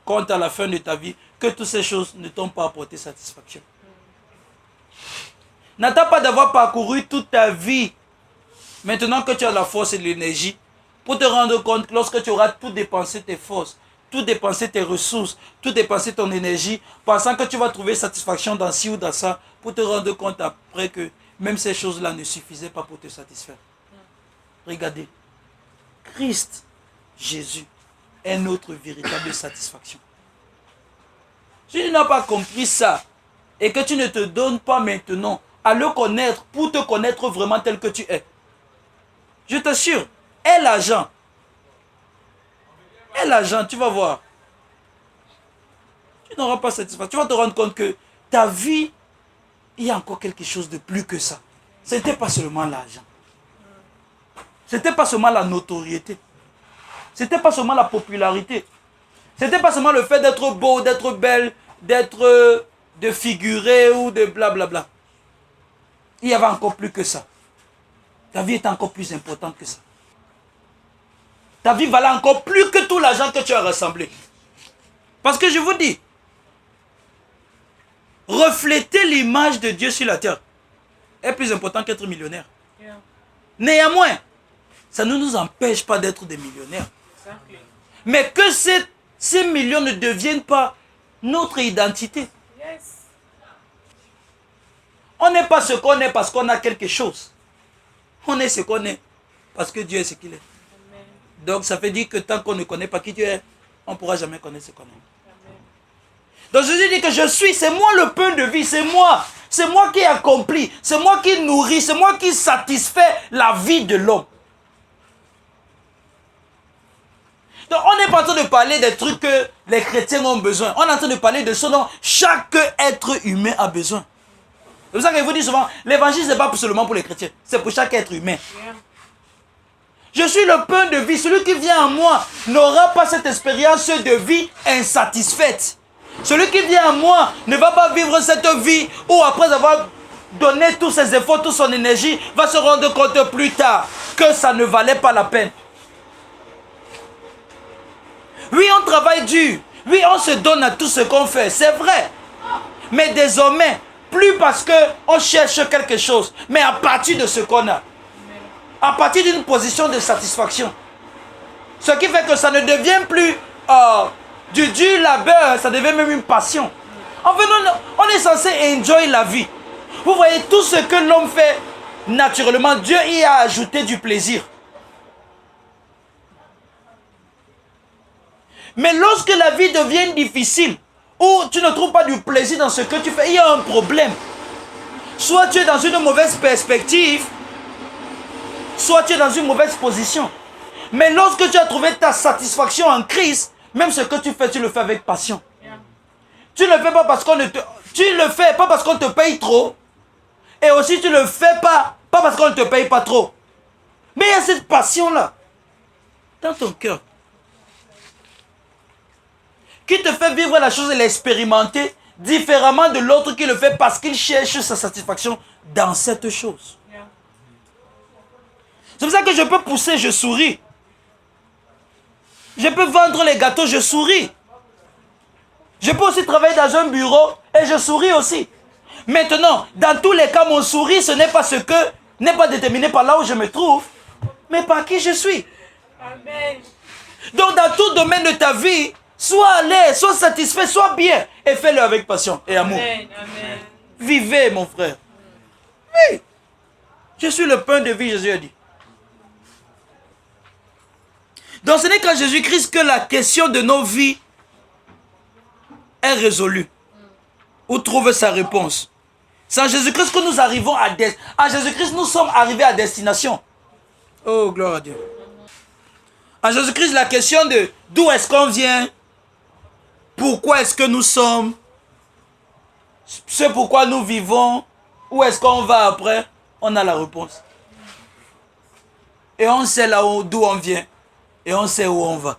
compte à la fin de ta vie que toutes ces choses ne t'ont pas apporté satisfaction. N'attends pas d'avoir parcouru toute ta vie, maintenant que tu as la force et l'énergie, pour te rendre compte que lorsque tu auras tout dépensé tes forces, tout dépensé tes ressources, tout dépensé ton énergie, pensant que tu vas trouver satisfaction dans ci ou dans ça, pour te rendre compte après que même ces choses-là ne suffisaient pas pour te satisfaire. Regardez, Christ, Jésus, est notre véritable satisfaction. Si tu n'as pas compris ça, et que tu ne te donnes pas maintenant à le connaître, pour te connaître vraiment tel que tu es, je t'assure, aie l'argent. Aie l'argent, tu vas voir. Tu n'auras pas satisfaction. Tu vas te rendre compte que ta vie, il y a encore quelque chose de plus que ça. Ce n'était pas seulement l'argent. Ce n'était pas seulement la notoriété. Ce n'était pas seulement la popularité. Ce n'était pas seulement le fait d'être beau, d'être belle, d'être de figurer ou de blablabla. Il y avait encore plus que ça. Ta vie est encore plus importante que ça. Ta vie valait encore plus que tout l'argent que tu as rassemblé. Parce que je vous dis, refléter l'image de Dieu sur la terre est plus important qu'être millionnaire. Yeah. Néanmoins, ça ne nous empêche pas d'être des millionnaires. Exactly. Mais que ces millions ne deviennent pas notre identité. Yes. On n'est pas ce qu'on est parce qu'on a quelque chose. On est ce qu'on est parce que Dieu est ce qu'il est. Amen. Donc ça veut dire que tant qu'on ne connaît pas qui Dieu est, on ne pourra jamais connaître ce qu'on est. Amen. Donc Jésus dit que je suis, c'est moi le pain de vie, c'est moi. C'est moi qui accomplis, c'est moi qui nourris, c'est moi qui satisfait la vie de l'homme. Donc on n'est pas en train de parler des trucs que les chrétiens ont besoin. On est en train de parler de ce dont chaque être humain a besoin. C'est pour ça que je vous dis souvent, l'évangile, ce n'est pas seulement pour les chrétiens, c'est pour chaque être humain. Je suis le pain de vie. Celui qui vient à moi n'aura pas cette expérience de vie insatisfaite. Celui qui vient à moi ne va pas vivre cette vie où après avoir donné tous ses efforts, toute son énergie, va se rendre compte plus tard que ça ne valait pas la peine. Oui, on travaille dur. Oui, on se donne à tout ce qu'on fait. C'est vrai. Mais désormais, plus parce qu'on cherche quelque chose, mais à partir de ce qu'on a. À partir d'une position de satisfaction. Ce qui fait que ça ne devient plus du dur labeur, ça devient même une passion. En fait, on est censé enjoy la vie. Vous voyez, tout ce que l'homme fait naturellement, Dieu y a ajouté du plaisir. Mais lorsque la vie devient difficile, ou tu ne trouves pas du plaisir dans ce que tu fais, il y a un problème. Soit tu es dans une mauvaise perspective, soit tu es dans une mauvaise position. Mais lorsque tu as trouvé ta satisfaction en Christ, même ce que tu fais, tu le fais avec passion. Tu ne le fais pas parce qu'on ne te... Tu le fais pas parce qu'on te paye trop. Et aussi tu ne le fais pas parce qu'on ne te paye pas trop. Mais il y a cette passion-là dans ton cœur qui te fait vivre la chose et l'expérimenter différemment de l'autre qui le fait parce qu'il cherche sa satisfaction dans cette chose. C'est pour ça que je peux pousser, je souris. Je peux vendre les gâteaux, je souris. Je peux aussi travailler dans un bureau et je souris aussi. Maintenant, dans tous les cas, mon sourire, ce n'est pas ce que, n'est pas déterminé par là où je me trouve, mais par qui je suis. Amen. Donc, dans tout domaine de ta vie, sois à l'aise, sois satisfait, sois bien et fais-le avec passion et amour. Amen. Amen. Vivez, mon frère. Oui. Je suis le pain de vie, Jésus a dit. Donc ce n'est qu'en Jésus-Christ que la question de nos vies est résolue. Où trouve sa réponse. C'est en Jésus-Christ que nous arrivons à destination. En Jésus-Christ, nous sommes arrivés à destination. Oh, gloire à Dieu. En Jésus-Christ, la question de d'où est-ce qu'on vient, pourquoi est-ce que nous sommes, ce pourquoi nous vivons, où est-ce qu'on va après, on a la réponse. Et on sait là d'où on vient. Et on sait où on va.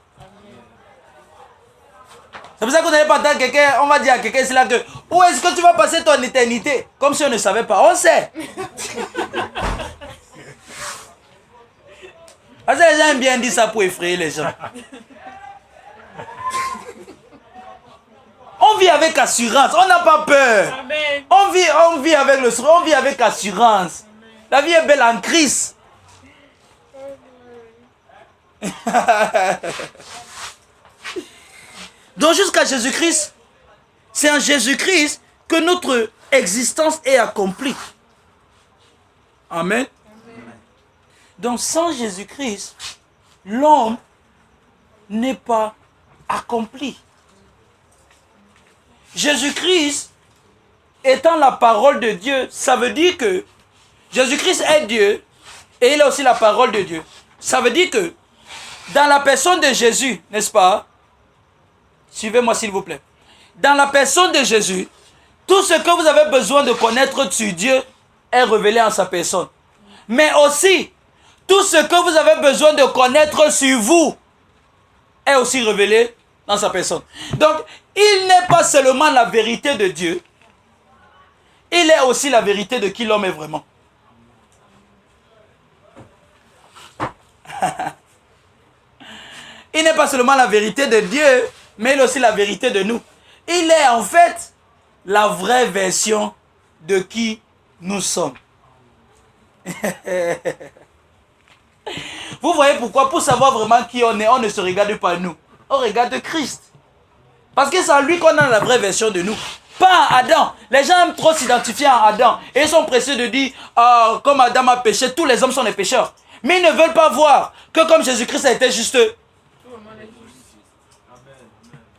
C'est pour ça qu'on n'avait pas tant quelqu'un, on va dire à quelqu'un, c'est là que, où est-ce que tu vas passer ton éternité? Comme si on ne savait pas. On sait. Parce que les gens aiment bien dire ça pour effrayer les gens. On vit avec assurance, on n'a pas peur. Amen. On vit avec le sourire, on vit avec assurance. Amen. La vie est belle en Christ. Donc jusqu'à Jésus-Christ, c'est en Jésus-Christ que notre existence est accomplie. Amen. Donc sans Jésus-Christ, l'homme n'est pas accompli. Jésus-Christ étant la parole de Dieu, ça veut dire que Jésus-Christ est Dieu et il est aussi la parole de Dieu. Ça veut dire que dans la personne de Jésus, n'est-ce pas? Suivez-moi s'il vous plaît. Dans la personne de Jésus, tout ce que vous avez besoin de connaître sur Dieu est révélé en sa personne. Mais aussi, tout ce que vous avez besoin de connaître sur vous est aussi révélé dans sa personne. Donc, il n'est pas seulement la vérité de Dieu, il est aussi la vérité de qui l'homme est vraiment. Il n'est pas seulement la vérité de Dieu, mais il est aussi la vérité de nous. Il est en fait la vraie version de qui nous sommes. Vous voyez pourquoi? Pour savoir vraiment qui on est, on ne se regarde pas nous. On regarde Christ. Parce que c'est en lui qu'on a la vraie version de nous. Pas en Adam. Les gens aiment trop s'identifier à Adam. Et ils sont pressés de dire, comme Adam a péché, tous les hommes sont des pécheurs. Mais ils ne veulent pas voir que comme Jésus-Christ a été juste,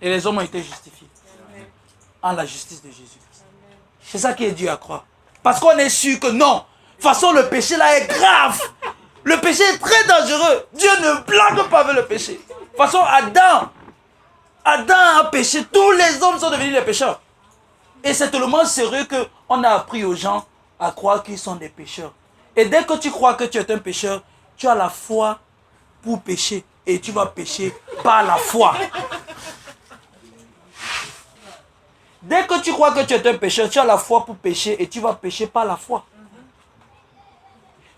et les hommes ont été justifiés en la justice de Jésus-Christ. C'est ça qui est Dieu à croire. Parce qu'on est sûr que non. De toute façon, le péché là est grave. Le péché est très dangereux. Dieu ne blague pas avec le péché. De toute façon, Adam Adam a péché, tous les hommes sont devenus des pécheurs. Et c'est tellement sérieux qu'on a appris aux gens à croire qu'ils sont des pécheurs. Et dès que tu crois que tu es un pécheur, tu as la foi pour pécher. Et tu vas pécher par la foi. Dès que tu crois que tu es un pécheur, tu as la foi pour pécher et tu vas pécher par la foi.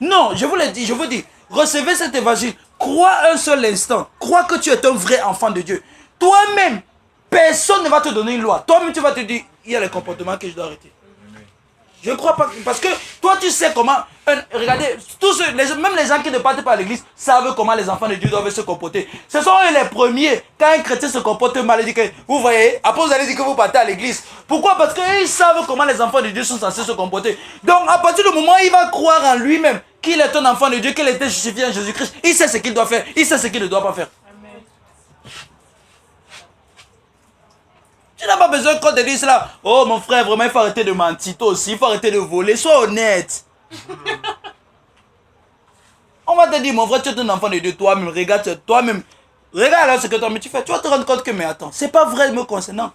Non, je vous le dis, je vous dis, recevez cet évangile. Crois un seul instant. Crois que tu es un vrai enfant de Dieu. Toi-même, personne ne va te donner une loi. Toi-même, tu vas te dire, il y a les comportements que je dois arrêter. Je ne crois pas. Parce que toi, tu sais comment... regardez, même les gens qui ne partent pas à l'église savent comment les enfants de Dieu doivent se comporter. Ce sont eux les premiers. Quand un chrétien se comporte mal, il dit que, vous voyez, après vous allez dire que vous partez à l'église. Pourquoi? Parce qu'ils savent comment les enfants de Dieu sont censés se comporter. Donc, à partir du moment où il va croire en lui-même qu'il est un enfant de Dieu, qu'il a été justifié en Jésus-Christ, il sait ce qu'il doit faire. Il sait ce qu'il ne doit pas faire. Tu n'as pas besoin qu'on te dise cela. Oh mon frère, vraiment il faut arrêter de mentir. Toi aussi, il faut arrêter de voler. Sois honnête. On va te dire, mon frère, tu es un enfant de Dieu. Toi-même, regarde toi-même. Regarde alors ce que toi-même tu fais. Tu vas te rendre compte que, mais attends, c'est pas vrai me concernant.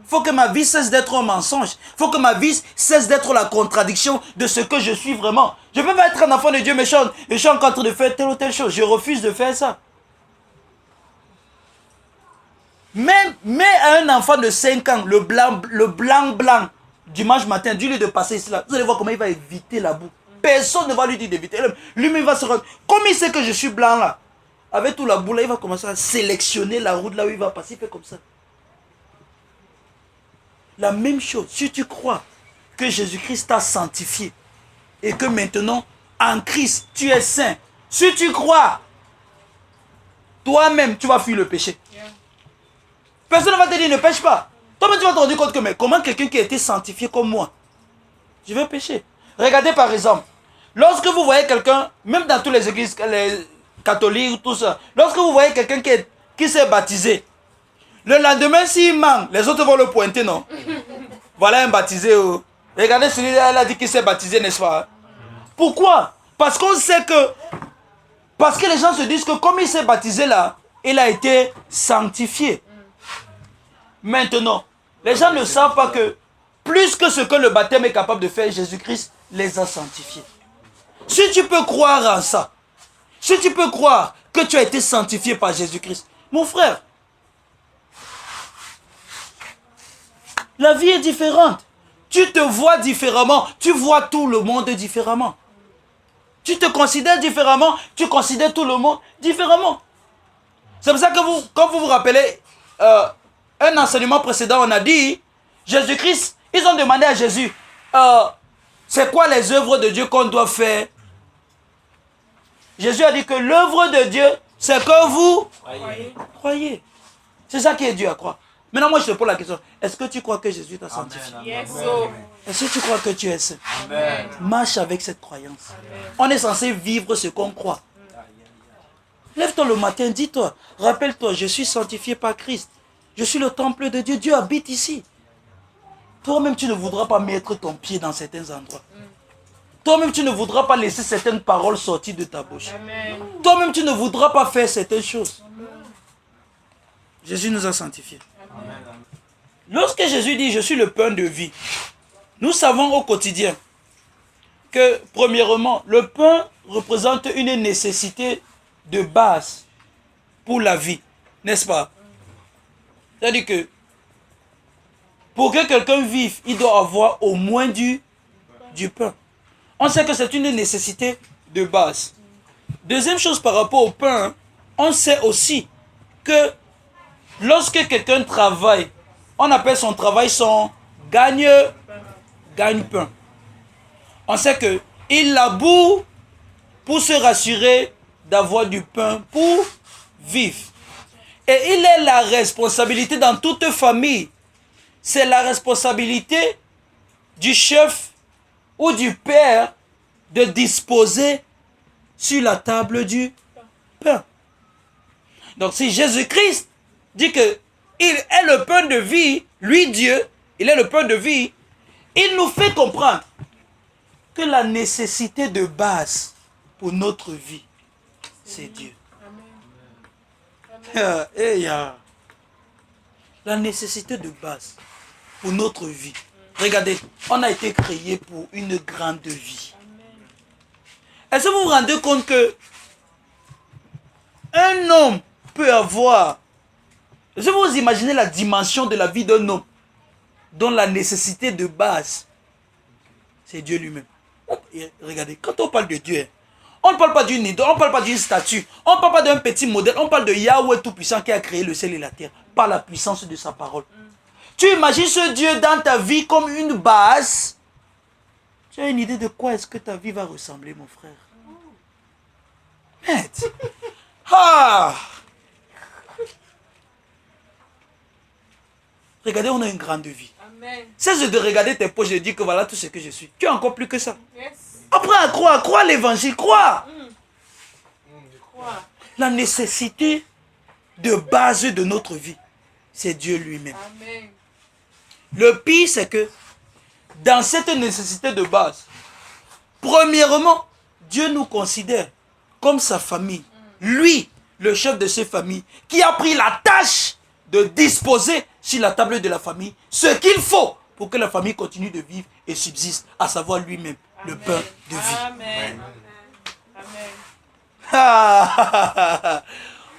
Il faut que ma vie cesse d'être un mensonge. Il faut que ma vie cesse d'être la contradiction de ce que je suis vraiment. Je ne peux pas être un enfant de Dieu méchant. Je suis encore en train de faire telle ou telle chose. Je refuse de faire ça. Mais à un enfant de 5 ans, le blanc, dimanche matin, dis-lui de passer ici là. Vous allez voir comment il va éviter la boue. Personne ne va lui dire d'éviter. Lui-même va se rendre. Comme il sait que je suis blanc là, avec tout la boue là, il va commencer à sélectionner la route là où il va passer. Il fait comme ça. La même chose, si tu crois que Jésus-Christ t'a sanctifié et que maintenant, en Christ, tu es saint. Si tu crois, toi-même, tu vas fuir le péché. Personne ne va te dire ne pêche pas. Toi-même, tu vas te rendre compte que mais comment quelqu'un qui a été sanctifié comme moi, je vais pécher. Regardez par exemple, lorsque vous voyez quelqu'un, même dans toutes les églises, les catholiques, tout ça, lorsque vous voyez quelqu'un qui s'est baptisé, le lendemain, s'il ment, les autres vont le pointer, non? Voilà un baptisé. Regardez celui-là, il a dit qu'il s'est baptisé, n'est-ce pas? Pourquoi? Parce qu'on sait que... Parce que les gens se disent que comme il s'est baptisé là, il a été sanctifié. Maintenant, les gens ne savent pas que plus que ce que le baptême est capable de faire, Jésus-Christ les a sanctifiés. Si tu peux croire en ça, si tu peux croire que tu as été sanctifié par Jésus-Christ, mon frère, la vie est différente. Tu te vois différemment, tu vois tout le monde différemment. Tu te considères différemment, tu considères tout le monde différemment. C'est pour ça que vous, quand vous vous rappelez... un enseignement précédent, on a dit, Jésus-Christ, ils ont demandé à Jésus, c'est quoi les œuvres de Dieu qu'on doit faire? Jésus a dit que l'œuvre de Dieu, c'est que vous croyez. C'est ça qui est Dieu à croire. Maintenant, moi, je te pose la question, est-ce que tu crois que Jésus t'a sanctifié? Est-ce que tu crois que tu es saint? Marche avec cette croyance. Amen. On est censé vivre ce qu'on croit. Lève-toi le matin, dis-toi, rappelle-toi, je suis sanctifié par Christ. Je suis le temple de Dieu. Dieu habite ici. Toi-même, tu ne voudras pas mettre ton pied dans certains endroits. Toi-même, tu ne voudras pas laisser certaines paroles sortir de ta bouche. Toi-même, tu ne voudras pas faire certaines choses. Jésus nous a sanctifiés. Amen. Lorsque Jésus dit « Je suis le pain de vie », nous savons au quotidien que, premièrement, le pain représente une nécessité de base pour la vie. N'est-ce pas? C'est-à-dire que pour que quelqu'un vive, il doit avoir au moins du pain. On sait que c'est une nécessité de base. Deuxième chose par rapport au pain, on sait aussi que lorsque quelqu'un travaille, on appelle son travail son gagne-pain. On sait qu'il laboure pour se rassurer d'avoir du pain pour vivre. Et il est la responsabilité dans toute famille. C'est la responsabilité du chef ou du père de disposer sur la table du pain. Donc si Jésus-Christ dit qu'il est le pain de vie, lui Dieu, il est le pain de vie, il nous fait comprendre que la nécessité de base pour notre vie, c'est Dieu. La nécessité de base pour notre vie. Regardez, on a été créé pour une grande vie. Est-ce que vous vous rendez compte que un homme peut avoir... Est-ce que vous imaginez la dimension de la vie d'un homme dont la nécessité de base, c'est Dieu lui-même. Regardez, quand on parle de Dieu, on ne parle pas d'une idole, on ne parle pas d'une statue, on ne parle pas d'un petit modèle, on parle de Yahweh Tout-Puissant qui a créé le ciel et la terre par la puissance de sa parole. Tu imagines ce Dieu dans ta vie comme une base. Tu as une idée de quoi est-ce que ta vie va ressembler, mon frère? Merde. Ah! Regardez, on a une grande vie. Amen. Cesse de regarder tes poches et de dire que voilà tout ce que je suis. Tu es encore plus que ça. Yes. Apprends à croire, crois l'évangile, crois. Crois. La nécessité de base de notre vie, c'est Dieu lui-même. Amen. Le pire, c'est que dans cette nécessité de base, premièrement, Dieu nous considère comme sa famille. Lui, le chef de ses familles, qui a pris la tâche de disposer sur la table de la famille ce qu'il faut pour que la famille continue de vivre et subsiste, à savoir lui-même, le pain de vie. Amen. Amen. Ah,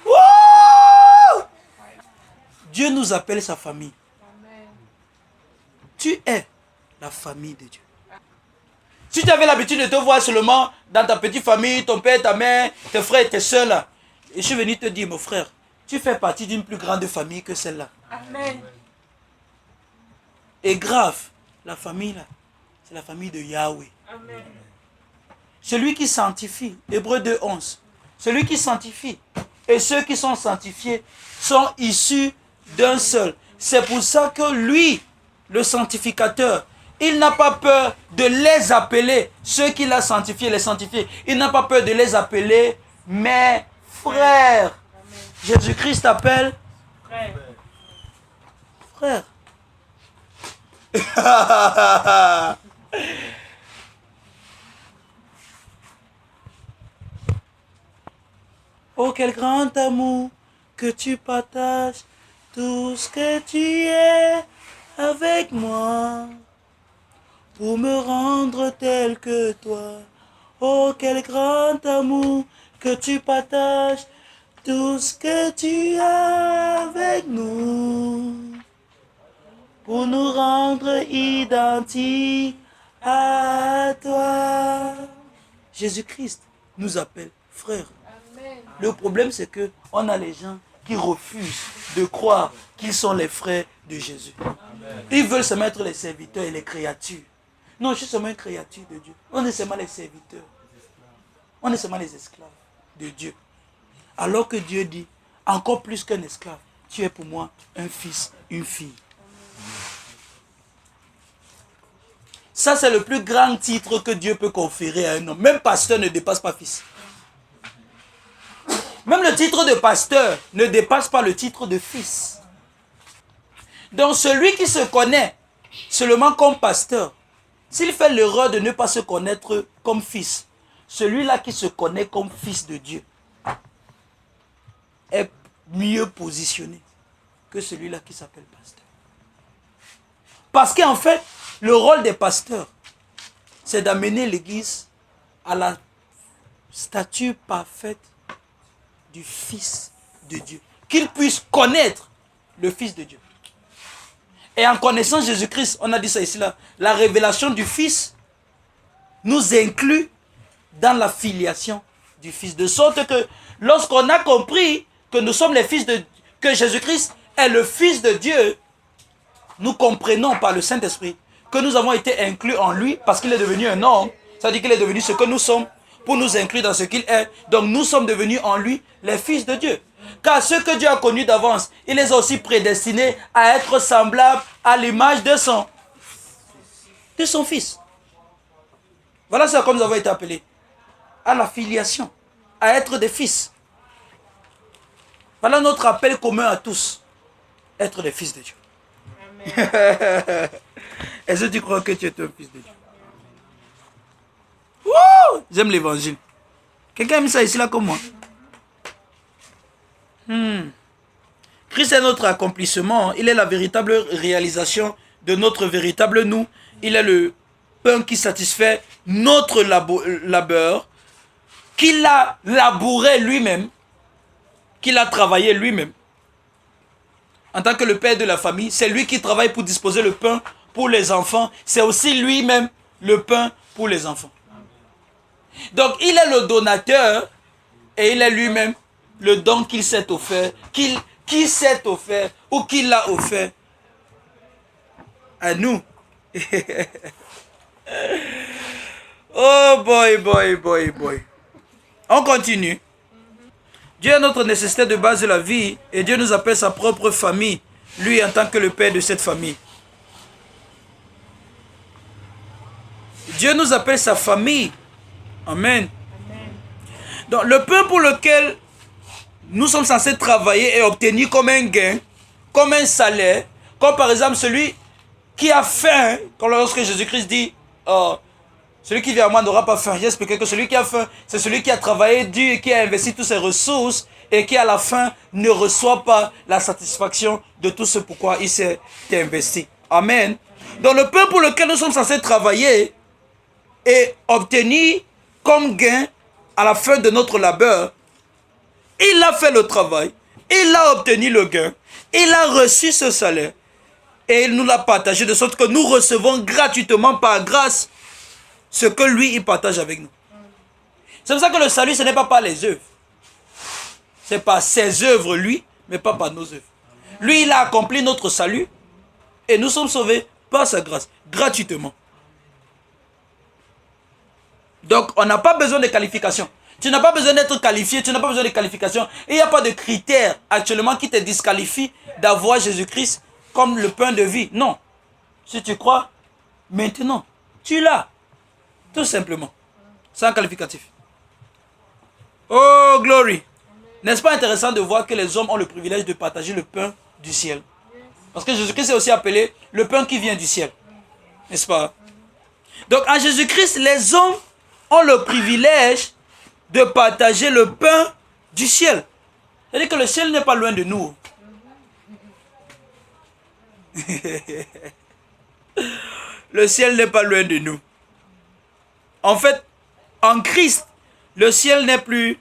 Wouh! Dieu nous appelle sa famille. Amen. Tu es la famille de Dieu. Si tu avais l'habitude de te voir seulement dans ta petite famille, ton père, ta mère, tes frères et tes soeurs là, et je suis venu te dire, mon frère, tu fais partie d'une plus grande famille que celle-là. Amen. Et grave, la famille là, c'est la famille de Yahweh. Amen. Celui qui sanctifie, Hébreux 2:11, celui qui sanctifie et ceux qui sont sanctifiés sont issus d'un seul. C'est pour ça que lui, le sanctificateur, il n'a pas peur de les appeler, ceux qu'il a sanctifiés, les sanctifiés, il n'a pas peur de les appeler mes frères. Jésus-Christ appelle frère. Oh, quel grand amour que tu partages tout ce que tu es avec moi pour me rendre tel que toi. Oh, quel grand amour que tu partages tout ce que tu as avec nous pour nous rendre identiques à toi. Jésus-Christ nous appelle frères. Le problème, c'est que on a les gens qui refusent de croire qu'ils sont les frères de Jésus. Ils veulent se mettre les serviteurs et les créatures. Non, je suis seulement une créature de Dieu. On est seulement les serviteurs. On est seulement les esclaves de Dieu. Alors que Dieu dit, encore plus qu'un esclave, tu es pour moi un fils, une fille. Ça, c'est le plus grand titre que Dieu peut conférer à un homme. Même pasteur ne dépasse pas fils. Même le titre de pasteur ne dépasse pas le titre de fils. Donc celui qui se connaît seulement comme pasteur, s'il fait l'erreur de ne pas se connaître comme fils, celui-là qui se connaît comme fils de Dieu est mieux positionné que celui-là qui s'appelle pasteur. Parce qu'en fait, le rôle des pasteurs, c'est d'amener l'Église à la stature parfaite du Fils de Dieu. Qu'il puisse connaître le Fils de Dieu. Et en connaissant Jésus-Christ, on a dit ça ici là, la révélation du Fils nous inclut dans la filiation du Fils. De sorte que lorsqu'on a compris que nous sommes les fils de que Jésus-Christ est le Fils de Dieu, nous comprenons par le Saint-Esprit que nous avons été inclus en lui parce qu'il est devenu un homme. Ça veut dire qu'il est devenu ce que nous sommes pour nous inclure dans ce qu'il est. Donc nous sommes devenus en lui les fils de Dieu. Car ceux que Dieu a connus d'avance, il les a aussi prédestinés à être semblables à l'image de son Fils. Voilà ce que nous avons été appelés. À la filiation, à être des fils. Voilà notre appel commun à tous. Être des fils de Dieu. Amen. Est-ce que tu crois que tu es un fils de Dieu? Wouh! J'aime l'évangile. Quelqu'un aime ça ici là comme moi? Christ est notre accomplissement. Il est la véritable réalisation de notre véritable nous. Il est le pain qui satisfait notre labeur, qu'il a labouré lui-même, qu'il a travaillé lui-même. En tant que le père de la famille, c'est lui qui travaille pour disposer le pain pour les enfants. C'est aussi lui-même le pain pour les enfants. Donc, il est le donateur et il est lui-même le don qu'il s'est offert, qui s'est offert ou qui l'a offert à nous. Oh boy, boy, boy, boy. On continue. Dieu est notre nécessité de base de la vie et Dieu nous appelle sa propre famille, lui en tant que le père de cette famille. Dieu nous appelle sa famille. Amen. Donc le pain pour lequel nous sommes censés travailler et obtenir comme un gain, comme un salaire, comme par exemple celui qui a faim, comme lorsque Jésus-Christ dit, celui qui vient à moi n'aura pas faim. J'ai expliqué que celui qui a faim, c'est celui qui a travaillé dur et qui a investi toutes ses ressources et qui à la fin ne reçoit pas la satisfaction de tout ce pourquoi il s'est investi. Amen. Donc le pain pour lequel nous sommes censés travailler et obtenir comme gain à la fin de notre labeur, il a fait le travail, il a obtenu le gain, il a reçu ce salaire et il nous l'a partagé de sorte que nous recevons gratuitement par grâce ce que lui il partage avec nous. C'est pour ça que le salut ce n'est pas par les œuvres, c'est par ses œuvres lui, mais pas par nos œuvres. Lui il a accompli notre salut et nous sommes sauvés par sa grâce, gratuitement. Donc, on n'a pas besoin de qualification. Tu n'as pas besoin d'être qualifié, tu n'as pas besoin de qualification. Il n'y a pas de critères actuellement qui te disqualifient d'avoir Jésus-Christ comme le pain de vie. Non. Si tu crois, maintenant, tu l'as. Tout simplement. Sans qualificatif. Oh, glory. N'est-ce pas intéressant de voir que les hommes ont le privilège de partager le pain du ciel? Parce que Jésus-Christ est aussi appelé le pain qui vient du ciel. N'est-ce pas? Donc, en Jésus-Christ, les hommes ont le privilège de partager le pain du ciel. C'est-à-dire que le ciel n'est pas loin de nous. Le ciel n'est pas loin de nous. En fait, en Christ, le ciel n'est plus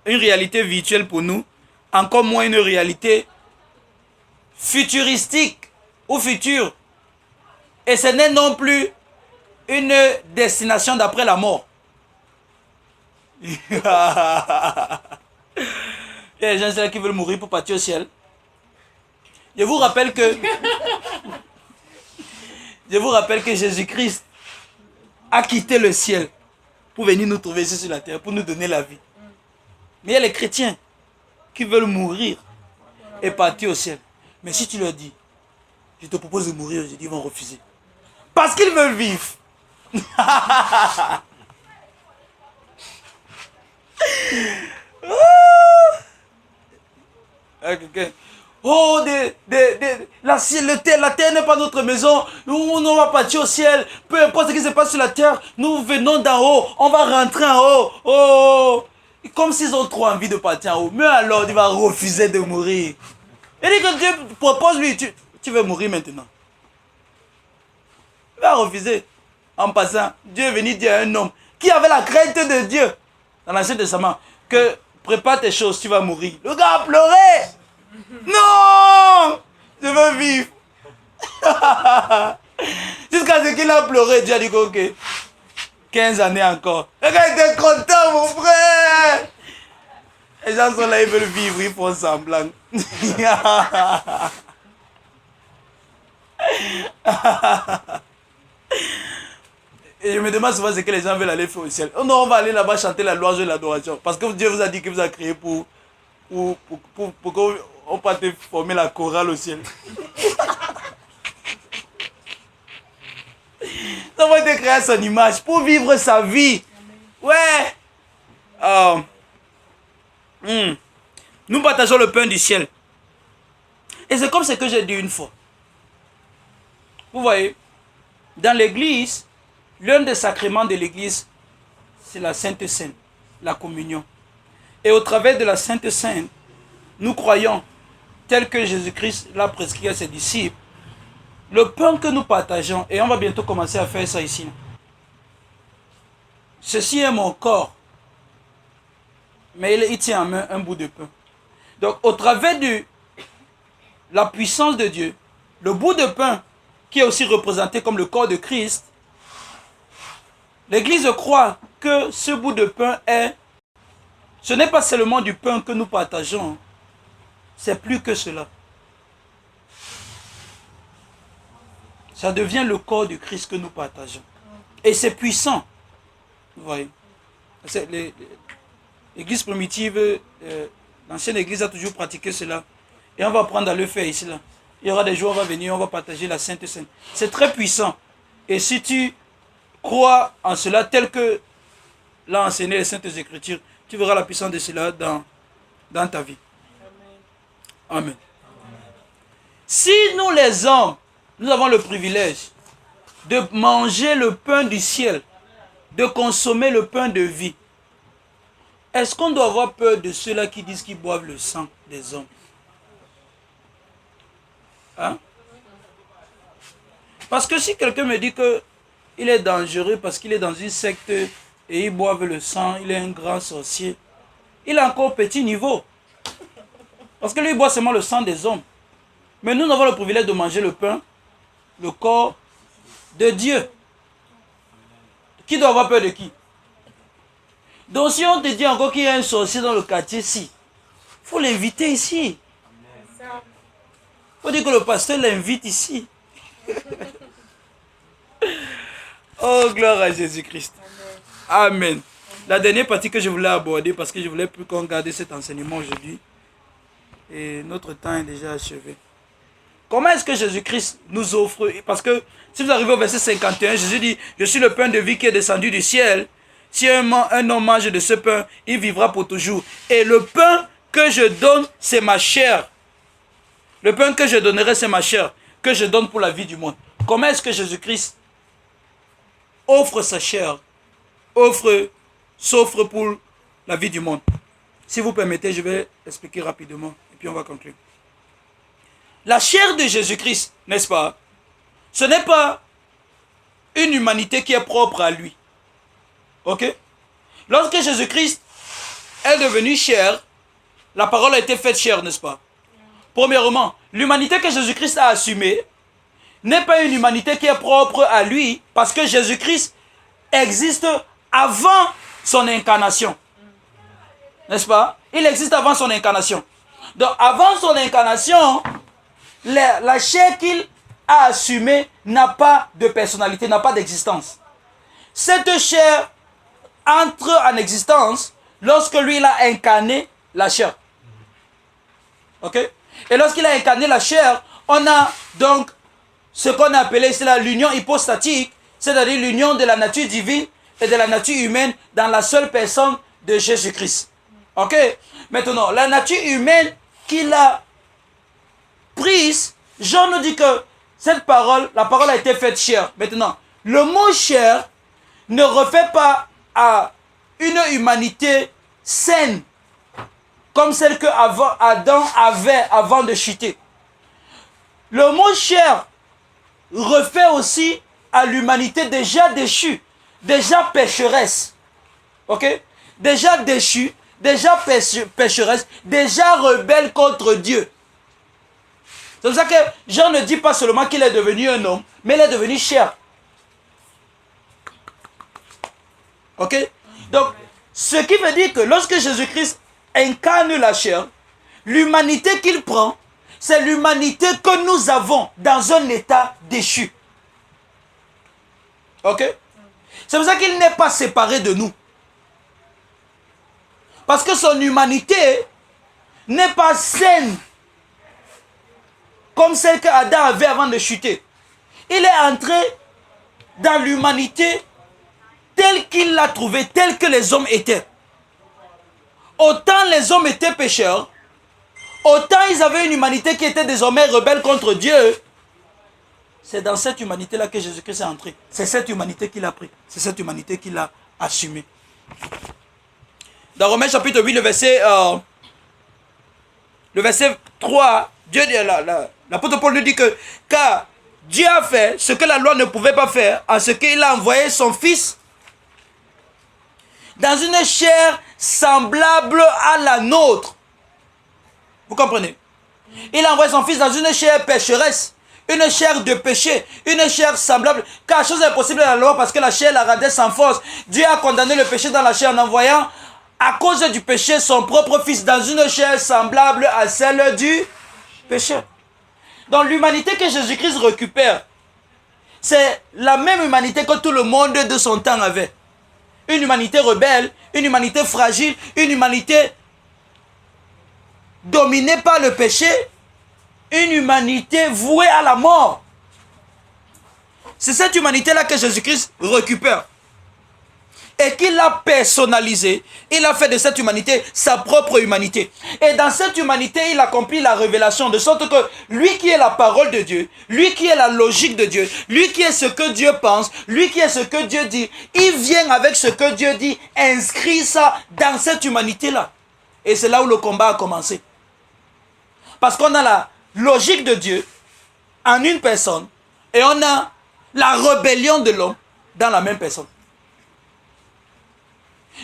une réalité virtuelle pour nous, encore moins une réalité futuristique ou future. Et ce n'est non plus une destination d'après la mort. Il y a des gens qui veulent mourir pour partir au ciel. Je vous rappelle que Jésus-Christ a quitté le ciel pour venir nous trouver ici sur la terre, pour nous donner la vie. Mais il y a les chrétiens qui veulent mourir et partir au ciel. Mais si tu leur dis, je te propose de mourir, je dis, ils vont refuser. Parce qu'ils veulent vivre. Oh, la terre n'est pas notre maison. On va partir au ciel. Peu importe ce qui se passe sur la terre, nous venons d'en haut. On va rentrer en haut. Oh, comme s'ils ont trop envie de partir en haut. Mais alors, il va refuser de mourir. Il dit que Dieu propose lui, tu veux mourir maintenant. Il va refuser. En passant, Dieu est venu dire à un homme qui avait la crainte de Dieu dans l'Ancien Testament que prépare tes choses, tu vas mourir. Le gars a pleuré. Non, je veux vivre. Jusqu'à ce qu'il a pleuré, Dieu a dit ok, 15 années encore. Le gars était content, mon frère. Les gens sont là, ils veulent vivre, ils font semblant. Et je me demande souvent ce que les gens veulent aller faire au ciel. Oh non, on va aller là-bas chanter la louange et l'adoration. Parce que Dieu vous a dit qu'il vous a créé pour qu'on puisse former la chorale au ciel. Ça va être créé à son image pour vivre sa vie. Ouais. Nous partageons le pain du ciel. Et c'est comme ce que j'ai dit une fois. Vous voyez, dans l'église, l'un des sacrements de l'église, c'est la Sainte Seine, la communion. Et au travers de la Sainte Seine, nous croyons tel que Jésus-Christ l'a prescrit à ses disciples, le pain que nous partageons, et on va bientôt commencer à faire ça ici. Ceci est mon corps, mais il tient en main un bout de pain. Donc, au travers de la puissance de Dieu, le bout de pain, qui est aussi représenté comme le corps de Christ, l'Église croit que ce bout de pain ce n'est pas seulement du pain que nous partageons, c'est plus que cela. Ça devient le corps du Christ que nous partageons. Et c'est puissant. Vous voyez. L'église primitive, l'ancienne église a toujours pratiqué cela. Et on va apprendre à le faire ici. Là. Il y aura des jours, on va venir, on va partager la Sainte Seine. C'est très puissant. Et si tu crois en cela tel que l'a enseigné les Saintes Écritures, tu verras la puissance de cela dans ta vie. Amen. Amen. Si nous les hommes, nous avons le privilège de manger le pain du ciel, de consommer le pain de vie, est-ce qu'on doit avoir peur de ceux-là qui disent qu'ils boivent le sang des hommes? Hein? Parce que si quelqu'un me dit qu'il est dangereux parce qu'il est dans une secte et il boive le sang, il est un grand sorcier, il a encore petit niveau. Parce que lui, il boit seulement le sang des hommes. Mais nous avons le privilège de manger le pain, le corps de Dieu. Qui doit avoir peur de qui? Donc si on te dit encore qu'il y a un sorcier dans le quartier, il faut l'inviter ici. Il faut dire que le pasteur l'invite ici. Oh, gloire à Jésus-Christ. Amen. La dernière partie que je voulais aborder, parce que je voulais plus qu'on garde cet enseignement aujourd'hui. Et notre temps est déjà achevé. Comment est-ce que Jésus-Christ nous offre? Parce que si vous arrivez au verset 51, Jésus dit, je suis le pain de vie qui est descendu du ciel. Si un homme mange de ce pain, il vivra pour toujours. Et le pain que je donne, c'est ma chair. Le pain que je donnerai, c'est ma chair, que je donne pour la vie du monde. Comment est-ce que Jésus-Christ offre sa chair, s'offre pour la vie du monde? Si vous permettez, je vais expliquer rapidement, et puis on va conclure. La chair de Jésus-Christ, n'est-ce pas? Ce n'est pas une humanité qui est propre à lui. Ok? Lorsque Jésus-Christ est devenu chair, la parole a été faite chair, n'est-ce pas? Premièrement, l'humanité que Jésus-Christ a assumée n'est pas une humanité qui est propre à lui, parce que Jésus-Christ existe avant son incarnation. N'est-ce pas? Il existe avant son incarnation. Donc, avant son incarnation, la chair qu'il a assumée n'a pas de personnalité, n'a pas d'existence. Cette chair entre en existence lorsque lui, il a incarné la chair. Ok? Et lorsqu'il a incarné la chair, on a donc ce qu'on a appelé l'union hypostatique, c'est-à-dire l'union de la nature divine et de la nature humaine dans la seule personne de Jésus-Christ. Ok? Maintenant, la nature humaine qu'il a prise, Jean nous dit que cette parole, la parole a été faite chair. Maintenant, le mot chair ne refait pas à une humanité saine, comme celle que Adam avait avant de chuter. Le mot chair refait aussi à l'humanité déjà déchue, déjà pécheresse. Ok? Déjà déchue, déjà pécheresse, déjà rebelle contre Dieu. C'est pour ça que Jean ne dit pas seulement qu'il est devenu un homme, mais il est devenu chair. Ok? Donc, ce qui veut dire que lorsque Jésus-Christ incarne la chair, l'humanité qu'il prend, c'est l'humanité que nous avons dans un état déchu. Ok? C'est pour ça qu'il n'est pas séparé de nous. Parce que son humanité n'est pas saine comme celle qu'Adam avait avant de chuter. Il est entré dans l'humanité telle qu'il l'a trouvée, telle que les hommes étaient. Autant les hommes étaient pécheurs, autant ils avaient une humanité qui était désormais rebelle contre Dieu. C'est dans cette humanité-là que Jésus-Christ est entré. C'est cette humanité qu'il a pris. C'est cette humanité qu'il a assumée. Dans Romains chapitre 8, le le verset 3, l'apôtre Paul nous dit que car Dieu a fait ce que la loi ne pouvait pas faire, en ce qu'il a envoyé son Fils dans une chair semblable à la nôtre. Vous comprenez? Il a envoyé son Fils dans une chair pécheresse, une chair de péché, une chair semblable. Car chose est possible à la loi parce que la chair la rendait sans force. Dieu a condamné le péché dans la chair en envoyant, à cause du péché, son propre Fils dans une chair semblable à celle du péché. Donc l'humanité que Jésus-Christ récupère, c'est la même humanité que tout le monde de son temps avait. Une humanité rebelle, une humanité fragile, une humanité dominée par le péché, une humanité vouée à la mort. C'est cette humanité-là que Jésus-Christ récupère. Et qu'il a personnalisé, il a fait de cette humanité sa propre humanité. Et dans cette humanité, il accomplit la révélation, de sorte que lui qui est la parole de Dieu, lui qui est la logique de Dieu, lui qui est ce que Dieu pense, lui qui est ce que Dieu dit, il vient avec ce que Dieu dit, inscrit ça dans cette humanité-là. Et c'est là où le combat a commencé. Parce qu'on a la logique de Dieu en une personne, et on a la rébellion de l'homme dans la même personne.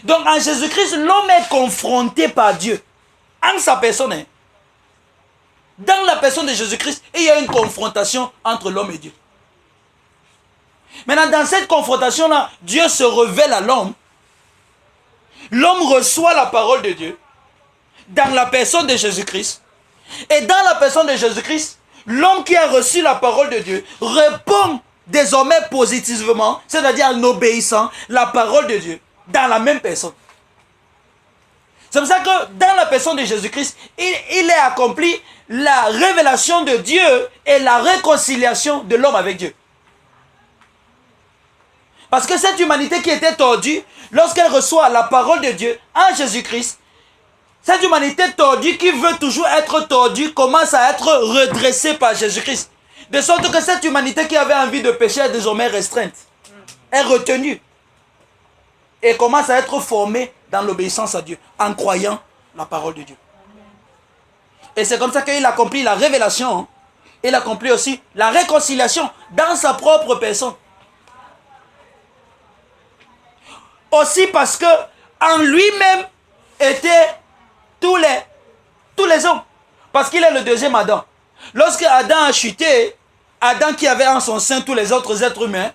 Donc en Jésus-Christ, l'homme est confronté par Dieu. En sa personne. Hein. Dans la personne de Jésus-Christ, il y a une confrontation entre l'homme et Dieu. Maintenant, dans cette confrontation-là, Dieu se révèle à l'homme. L'homme reçoit la parole de Dieu dans la personne de Jésus-Christ. Et dans la personne de Jésus-Christ, l'homme qui a reçu la parole de Dieu répond désormais positivement, c'est-à-dire en obéissant la parole de Dieu. Dans la même personne. C'est pour ça que dans la personne de Jésus-Christ, il est accompli la révélation de Dieu et la réconciliation de l'homme avec Dieu. Parce que cette humanité qui était tordue, lorsqu'elle reçoit la parole de Dieu en Jésus-Christ, cette humanité tordue qui veut toujours être tordue commence à être redressée par Jésus-Christ. De sorte que cette humanité qui avait envie de pécher est désormais restreinte, est retenue. Et commence à être formé dans l'obéissance à Dieu, en croyant la parole de Dieu. Et c'est comme ça qu'il accomplit la révélation, il accomplit aussi la réconciliation dans sa propre personne. Aussi parce que en lui-même étaient tous les hommes. Parce qu'il est le deuxième Adam. Lorsque Adam a chuté, Adam qui avait en son sein tous les autres êtres humains,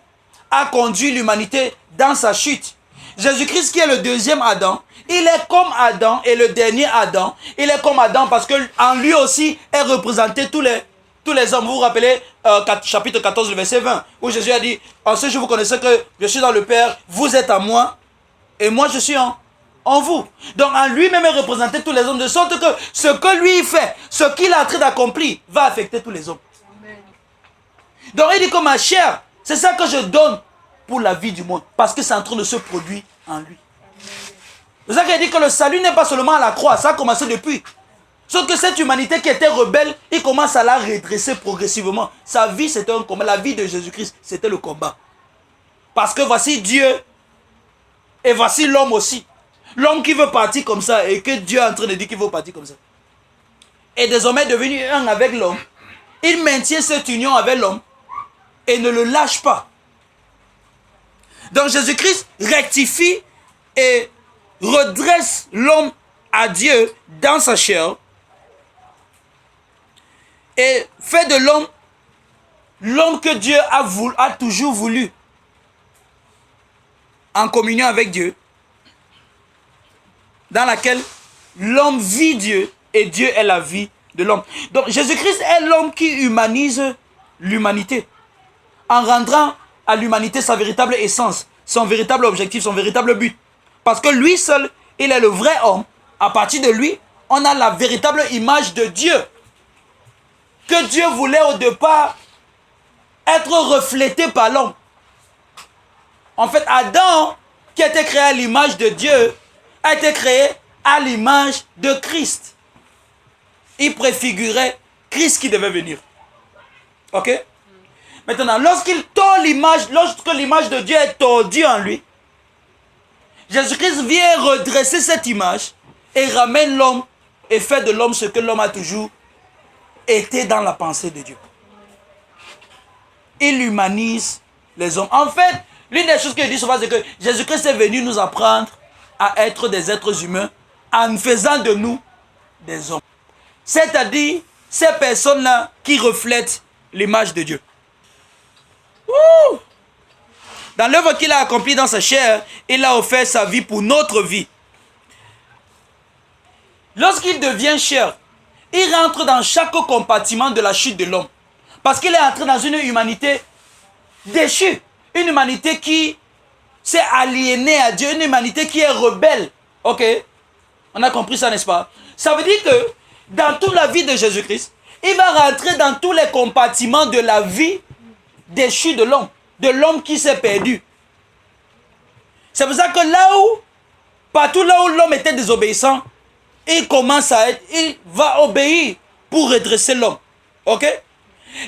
a conduit l'humanité dans sa chute. Jésus-Christ qui est le deuxième Adam, il est comme Adam et le dernier Adam. Il est comme Adam parce qu'en lui aussi est représenté tous les hommes. Vous vous rappelez chapitre 14, le verset 20, où Jésus a dit, en ce jour vous connaissez que je suis dans le Père, vous êtes à moi, et moi je suis en vous. Donc en lui-même est représenté tous les hommes, de sorte que ce que lui fait, ce qu'il est en train d'accomplir, va affecter tous les hommes. Amen. Donc il dit que ma chair, c'est ça que je donne pour la vie du monde, parce que c'est en train de se produire en lui. C'est ça qu'il dit que le salut n'est pas seulement à la croix, ça a commencé depuis. Sauf que cette humanité qui était rebelle, il commence à la redresser progressivement. Sa vie, c'était un combat. La vie de Jésus-Christ, c'était le combat. Parce que voici Dieu, et voici l'homme aussi. L'homme qui veut partir comme ça, et que Dieu est en train de dire qu'il veut partir comme ça. Et désormais devenu un avec l'homme, il maintient cette union avec l'homme, et ne le lâche pas. Donc Jésus-Christ rectifie et redresse l'homme à Dieu dans sa chair et fait de l'homme que Dieu a toujours voulu en communion avec Dieu, dans laquelle l'homme vit Dieu et Dieu est la vie de l'homme. Donc Jésus-Christ est l'homme qui humanise l'humanité en rendant à l'humanité sa véritable essence, son véritable objectif, son véritable but. Parce que lui seul, il est le vrai homme. À partir de lui, on a la véritable image de Dieu. Que Dieu voulait au départ être reflété par l'homme. En fait, Adam, qui a été créé à l'image de Dieu, a été créé à l'image de Christ. Il préfigurait Christ qui devait venir. Ok? Maintenant, lorsque l'image de Dieu est tordue en lui, Jésus-Christ vient redresser cette image et ramène l'homme et fait de l'homme ce que l'homme a toujours été dans la pensée de Dieu. Il humanise les hommes. En fait, l'une des choses que je dis souvent, c'est que Jésus-Christ est venu nous apprendre à être des êtres humains en faisant de nous des hommes. C'est-à-dire ces personnes-là qui reflètent l'image de Dieu. Ouh! Dans l'œuvre qu'il a accomplie dans sa chair, il a offert sa vie pour notre vie. Lorsqu'il devient chair, il rentre dans chaque compartiment de la chute de l'homme. Parce qu'il est entré dans une humanité déchue. Une humanité qui s'est aliénée à Dieu. Une humanité qui est rebelle. Ok? On a compris ça, n'est-ce pas? Ça veut dire que dans toute la vie de Jésus-Christ, il va rentrer dans tous les compartiments de la vie déchue de l'homme qui s'est perdu. C'est pour ça que partout là où l'homme était désobéissant, il va obéir pour redresser l'homme. Ok?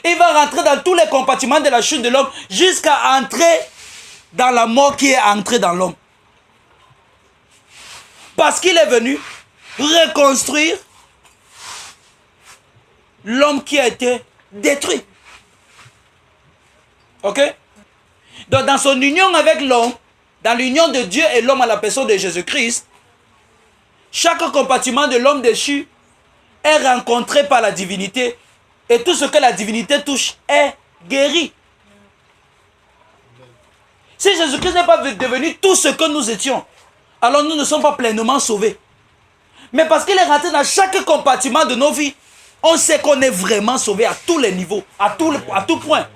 Il va rentrer dans tous les compartiments de la chute de l'homme jusqu'à entrer dans la mort qui est entrée dans l'homme. Parce qu'il est venu reconstruire l'homme qui a été détruit. Ok? Donc dans son union avec l'homme, dans l'union de Dieu et l'homme à la personne de Jésus-Christ, chaque compartiment de l'homme déchu est rencontré par la divinité et tout ce que la divinité touche est guéri. Si Jésus-Christ n'est pas devenu tout ce que nous étions, alors nous ne sommes pas pleinement sauvés. Mais parce qu'il est rentré dans chaque compartiment de nos vies, on sait qu'on est vraiment sauvé à tous les niveaux, à tout point.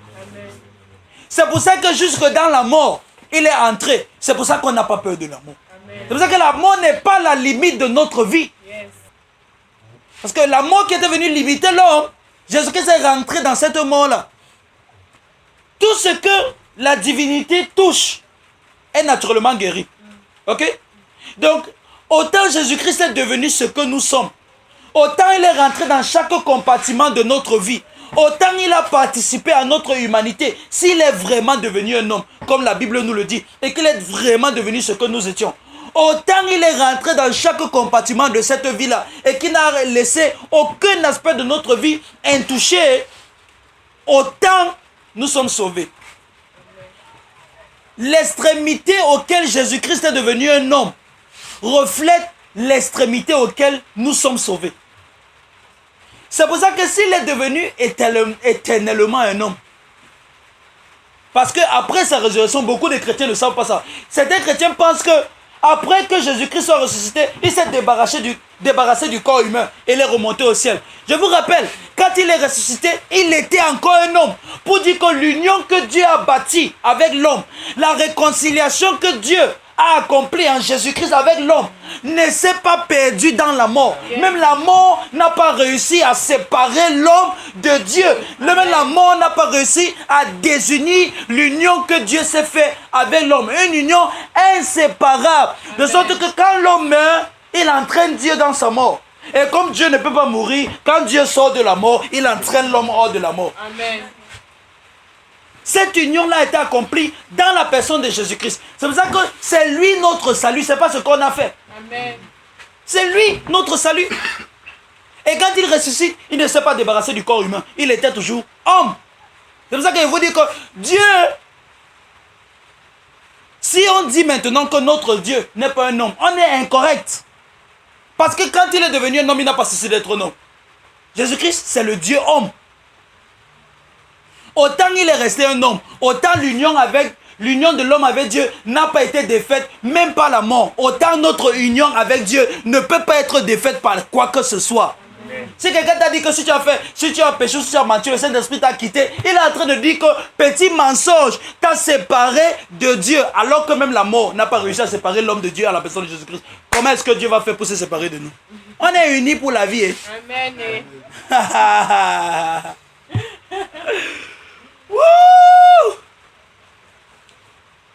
C'est pour ça que jusque dans la mort, il est entré. C'est pour ça qu'on n'a pas peur de la mort. C'est pour ça que la mort n'est pas la limite de notre vie. Parce que la mort qui était venue limiter l'homme, Jésus-Christ est rentré dans cette mort-là. Tout ce que la divinité touche est naturellement guéri. Ok? Donc, autant Jésus-Christ est devenu ce que nous sommes, autant il est rentré dans chaque compartiment de notre vie, autant il a participé à notre humanité, s'il est vraiment devenu un homme, comme la Bible nous le dit, et qu'il est vraiment devenu ce que nous étions. Autant il est rentré dans chaque compartiment de cette vie-là, et qu'il n'a laissé aucun aspect de notre vie intouché, autant nous sommes sauvés. L'extrémité auquel Jésus-Christ est devenu un homme reflète l'extrémité auquel nous sommes sauvés. C'est pour ça que s'il est devenu éternellement un homme, parce qu'après sa résurrection, beaucoup de chrétiens ne savent pas ça. Certains chrétiens pensent que après que Jésus-Christ soit ressuscité, il s'est débarrassé du corps humain et il est remonté au ciel. Je vous rappelle, quand il est ressuscité, il était encore un homme. Pour dire que l'union que Dieu a bâtie avec l'homme, la réconciliation que Dieu a accomplie en Jésus-Christ avec l'homme, ne s'est pas perdue dans la mort. Même la mort n'a pas réussi à séparer l'homme de Dieu. Même la mort n'a pas réussi à désunir l'union que Dieu s'est fait avec l'homme. Une union inséparable. De sorte que quand l'homme meurt, il entraîne Dieu dans sa mort. Et comme Dieu ne peut pas mourir, quand Dieu sort de la mort, il entraîne l'homme hors de la mort. Amen. Cette union-là a été accomplie dans la personne de Jésus-Christ. C'est pour ça que c'est lui notre salut, ce n'est pas ce qu'on a fait. Amen. C'est lui notre salut. Et quand il ressuscite, il ne s'est pas débarrassé du corps humain. Il était toujours homme. C'est pour ça que je vous dis que Dieu, si on dit maintenant que notre Dieu n'est pas un homme, on est incorrect. Parce que quand il est devenu un homme, il n'a pas cessé d'être un homme. Jésus-Christ, c'est le Dieu homme. Autant il est resté un homme, autant l'union de l'homme avec Dieu n'a pas été défaite, même par la mort. Autant notre union avec Dieu ne peut pas être défaite par quoi que ce soit. Amen. Si quelqu'un t'a dit que si tu as péché, si tu as menti, le Saint-Esprit t'a quitté, il est en train de dire que petit mensonge t'a séparé de Dieu, alors que même la mort n'a pas réussi à séparer l'homme de Dieu à la personne de Jésus-Christ. Comment est-ce que Dieu va faire pour se séparer de nous? On est unis pour la vie. Amen.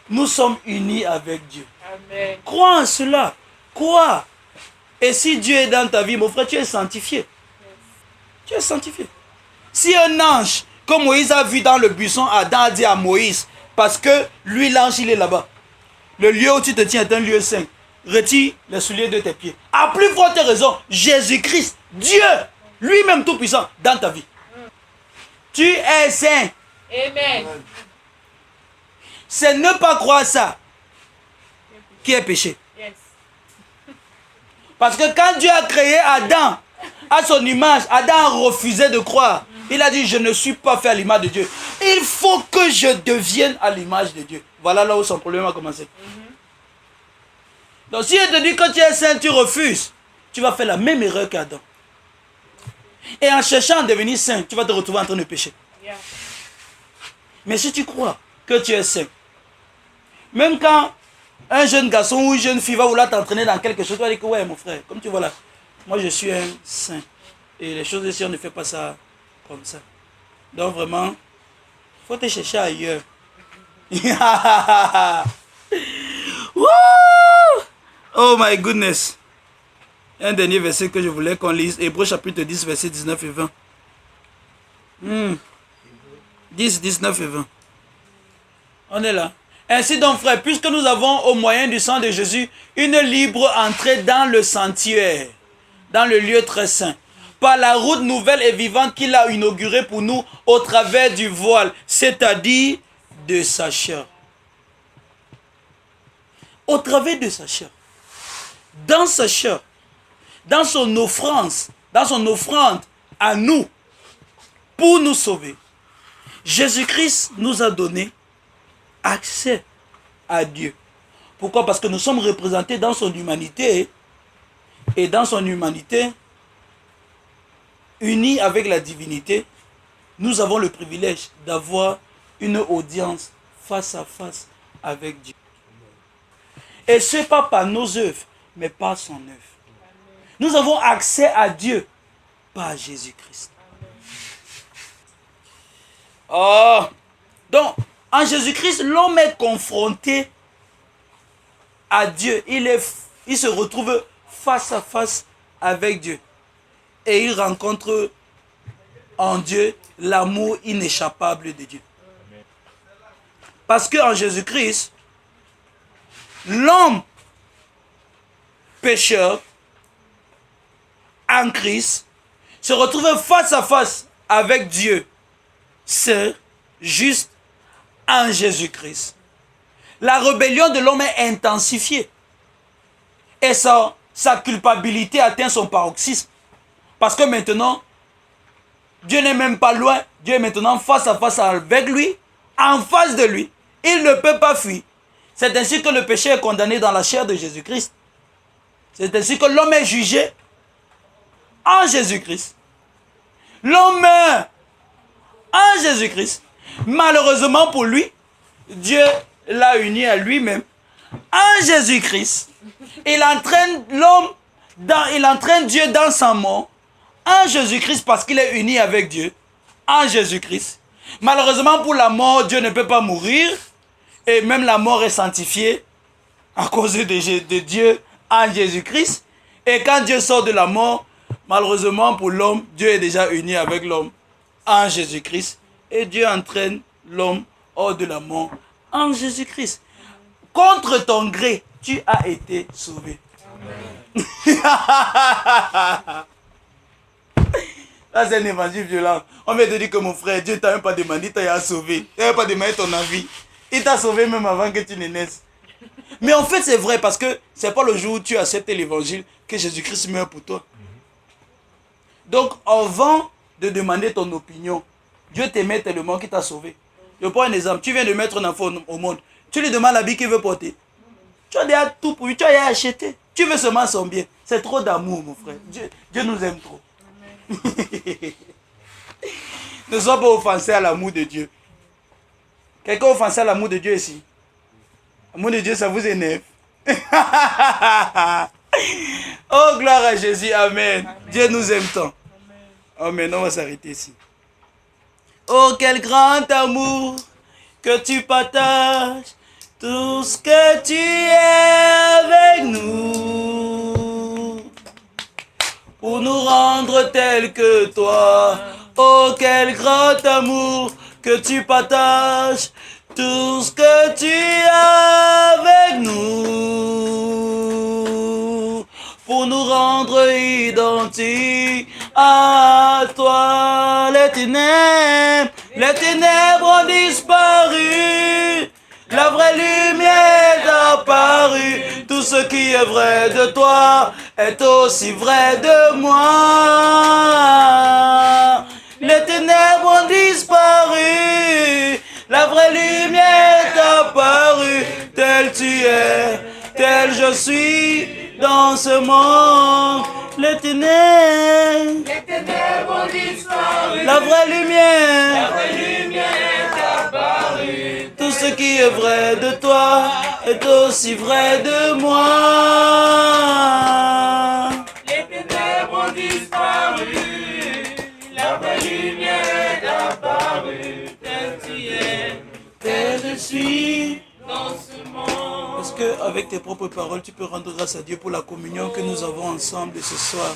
Nous sommes unis avec Dieu. Amen. Crois en cela. Crois. Et si Dieu est dans ta vie, mon frère, tu es sanctifié. Yes. Tu es sanctifié. Si un ange, comme Moïse a vu dans le buisson, Adam a dit à Moïse, parce que lui, l'ange, il est là-bas. Le lieu où tu te tiens est un lieu saint. retire les souliers de tes pieds. À plus forte raison, Jésus-Christ, Dieu, lui-même tout-puissant, dans ta vie. Tu es saint. Amen. C'est ne pas croire ça qui est péché. Yes. Parce que quand Dieu a créé Adam à son image, Adam a refusé de croire. Il a dit, je ne suis pas fait à l'image de Dieu. Il faut que je devienne à l'image de Dieu. Voilà là où son problème a commencé. Donc si il te dit que tu es saint, tu refuses, tu vas faire la même erreur qu'Adam. Et en cherchant à devenir saint, tu vas te retrouver en train de pécher. Yeah. Mais si tu crois que tu es saint, même quand un jeune garçon ou une jeune fille va vouloir t'entraîner dans quelque chose, tu vas dire que ouais mon frère, comme tu vois là, moi je suis un saint. Et les choses ici, on ne fait pas ça comme ça. Donc vraiment, il faut te chercher ailleurs. Woo! Oh my goodness. Un dernier verset que je voulais qu'on lise, Hébreux chapitre 10, versets 19 et 20. 10, 19 et 20. On est là. Ainsi donc, frères, puisque nous avons au moyen du sang de Jésus une libre entrée dans le sanctuaire, dans le lieu très saint, par la route nouvelle et vivante qu'il a inaugurée pour nous au travers du voile, c'est-à-dire de sa chair. Au travers de sa chair. Dans sa chair. Dans son offrande à nous, pour nous sauver. Jésus-Christ nous a donné accès à Dieu. Pourquoi? Parce que nous sommes représentés dans son humanité, et dans son humanité, unis avec la divinité, nous avons le privilège d'avoir une audience face à face avec Dieu. Et ce n'est pas par nos œuvres, mais par son œuvre. Nous avons accès à Dieu par Jésus-Christ. Oh, donc, en Jésus-Christ, l'homme est confronté à Dieu. Il se retrouve face à face avec Dieu. Et il rencontre en Dieu l'amour inéchappable de Dieu. Parce qu'en Jésus-Christ, l'homme pécheur, en Christ, se retrouve face à face avec Dieu. C'est juste en Jésus-Christ. La rébellion de l'homme est intensifiée. Et sa culpabilité atteint son paroxysme. Parce que maintenant, Dieu n'est même pas loin. Dieu est maintenant face à face avec lui, en face de lui. Il ne peut pas fuir. C'est ainsi que le péché est condamné dans la chair de Jésus-Christ. C'est ainsi que l'homme est jugé en Jésus-Christ. L'homme meurt en Jésus-Christ. Malheureusement pour lui, Dieu l'a uni à lui-même en Jésus-Christ. Il entraîne Dieu dans sa mort en Jésus-Christ parce qu'il est uni avec Dieu en Jésus-Christ. Malheureusement pour la mort, Dieu ne peut pas mourir et même la mort est sanctifiée à cause de Dieu en Jésus-Christ. Et quand Dieu sort de la mort, malheureusement pour l'homme, Dieu est déjà uni avec l'homme en Jésus-Christ. Et Dieu entraîne l'homme hors de la mort en Jésus-Christ. Contre ton gré, tu as été sauvé. Là, c'est un évangile violent. On vient te dire que mon frère, Dieu t'a même pas demandé, il t'a sauvé. Il t'a même pas demandé ton avis. Il t'a sauvé même avant que tu ne naisses. Mais en fait, c'est vrai parce que c'est pas le jour où tu acceptes l'évangile que Jésus-Christ meurt pour toi. Donc, avant de demander ton opinion, Dieu t'aimait tellement qu'il t'a sauvé. Je prends un exemple. Tu viens de mettre un enfant au monde. Tu lui demandes l'habit qu'il veut porter. Tu as déjà tout pour lui. Tu as déjà acheté. Tu veux seulement son bien. C'est trop d'amour, mon frère. Dieu nous aime trop. Ne sois pas offensé à l'amour de Dieu. Quelqu'un offensé à l'amour de Dieu ici? L'amour de Dieu, ça vous énerve. Oh, gloire à Jésus. Amen. Amen. Dieu nous aime tant. Amen. On va s'arrêter ici. Oh, quel grand amour que tu partages, tout ce que tu es avec nous, pour nous rendre tels que toi. Oh, quel grand amour que tu partages, tout ce que tu as avec nous. pour nous rendre identiques à toi. Les ténèbres ont disparu, la vraie lumière est apparue. Tout ce qui est vrai de toi est aussi vrai de moi. Les ténèbres ont disparu, la vraie lumière est apparue. Tel tu es, tel je suis dans ce monde. Les ténèbres ont disparu, la vraie lumière est apparue. tout ce qui est vrai de toi est aussi vrai de moi. Les ténèbres ont disparu, la vraie lumière est apparue. Tel tu es, Tel je suis. dans ce monde. Est-ce qu'avec tes propres paroles, tu peux rendre grâce à Dieu pour la communion que nous avons ensemble ce soir?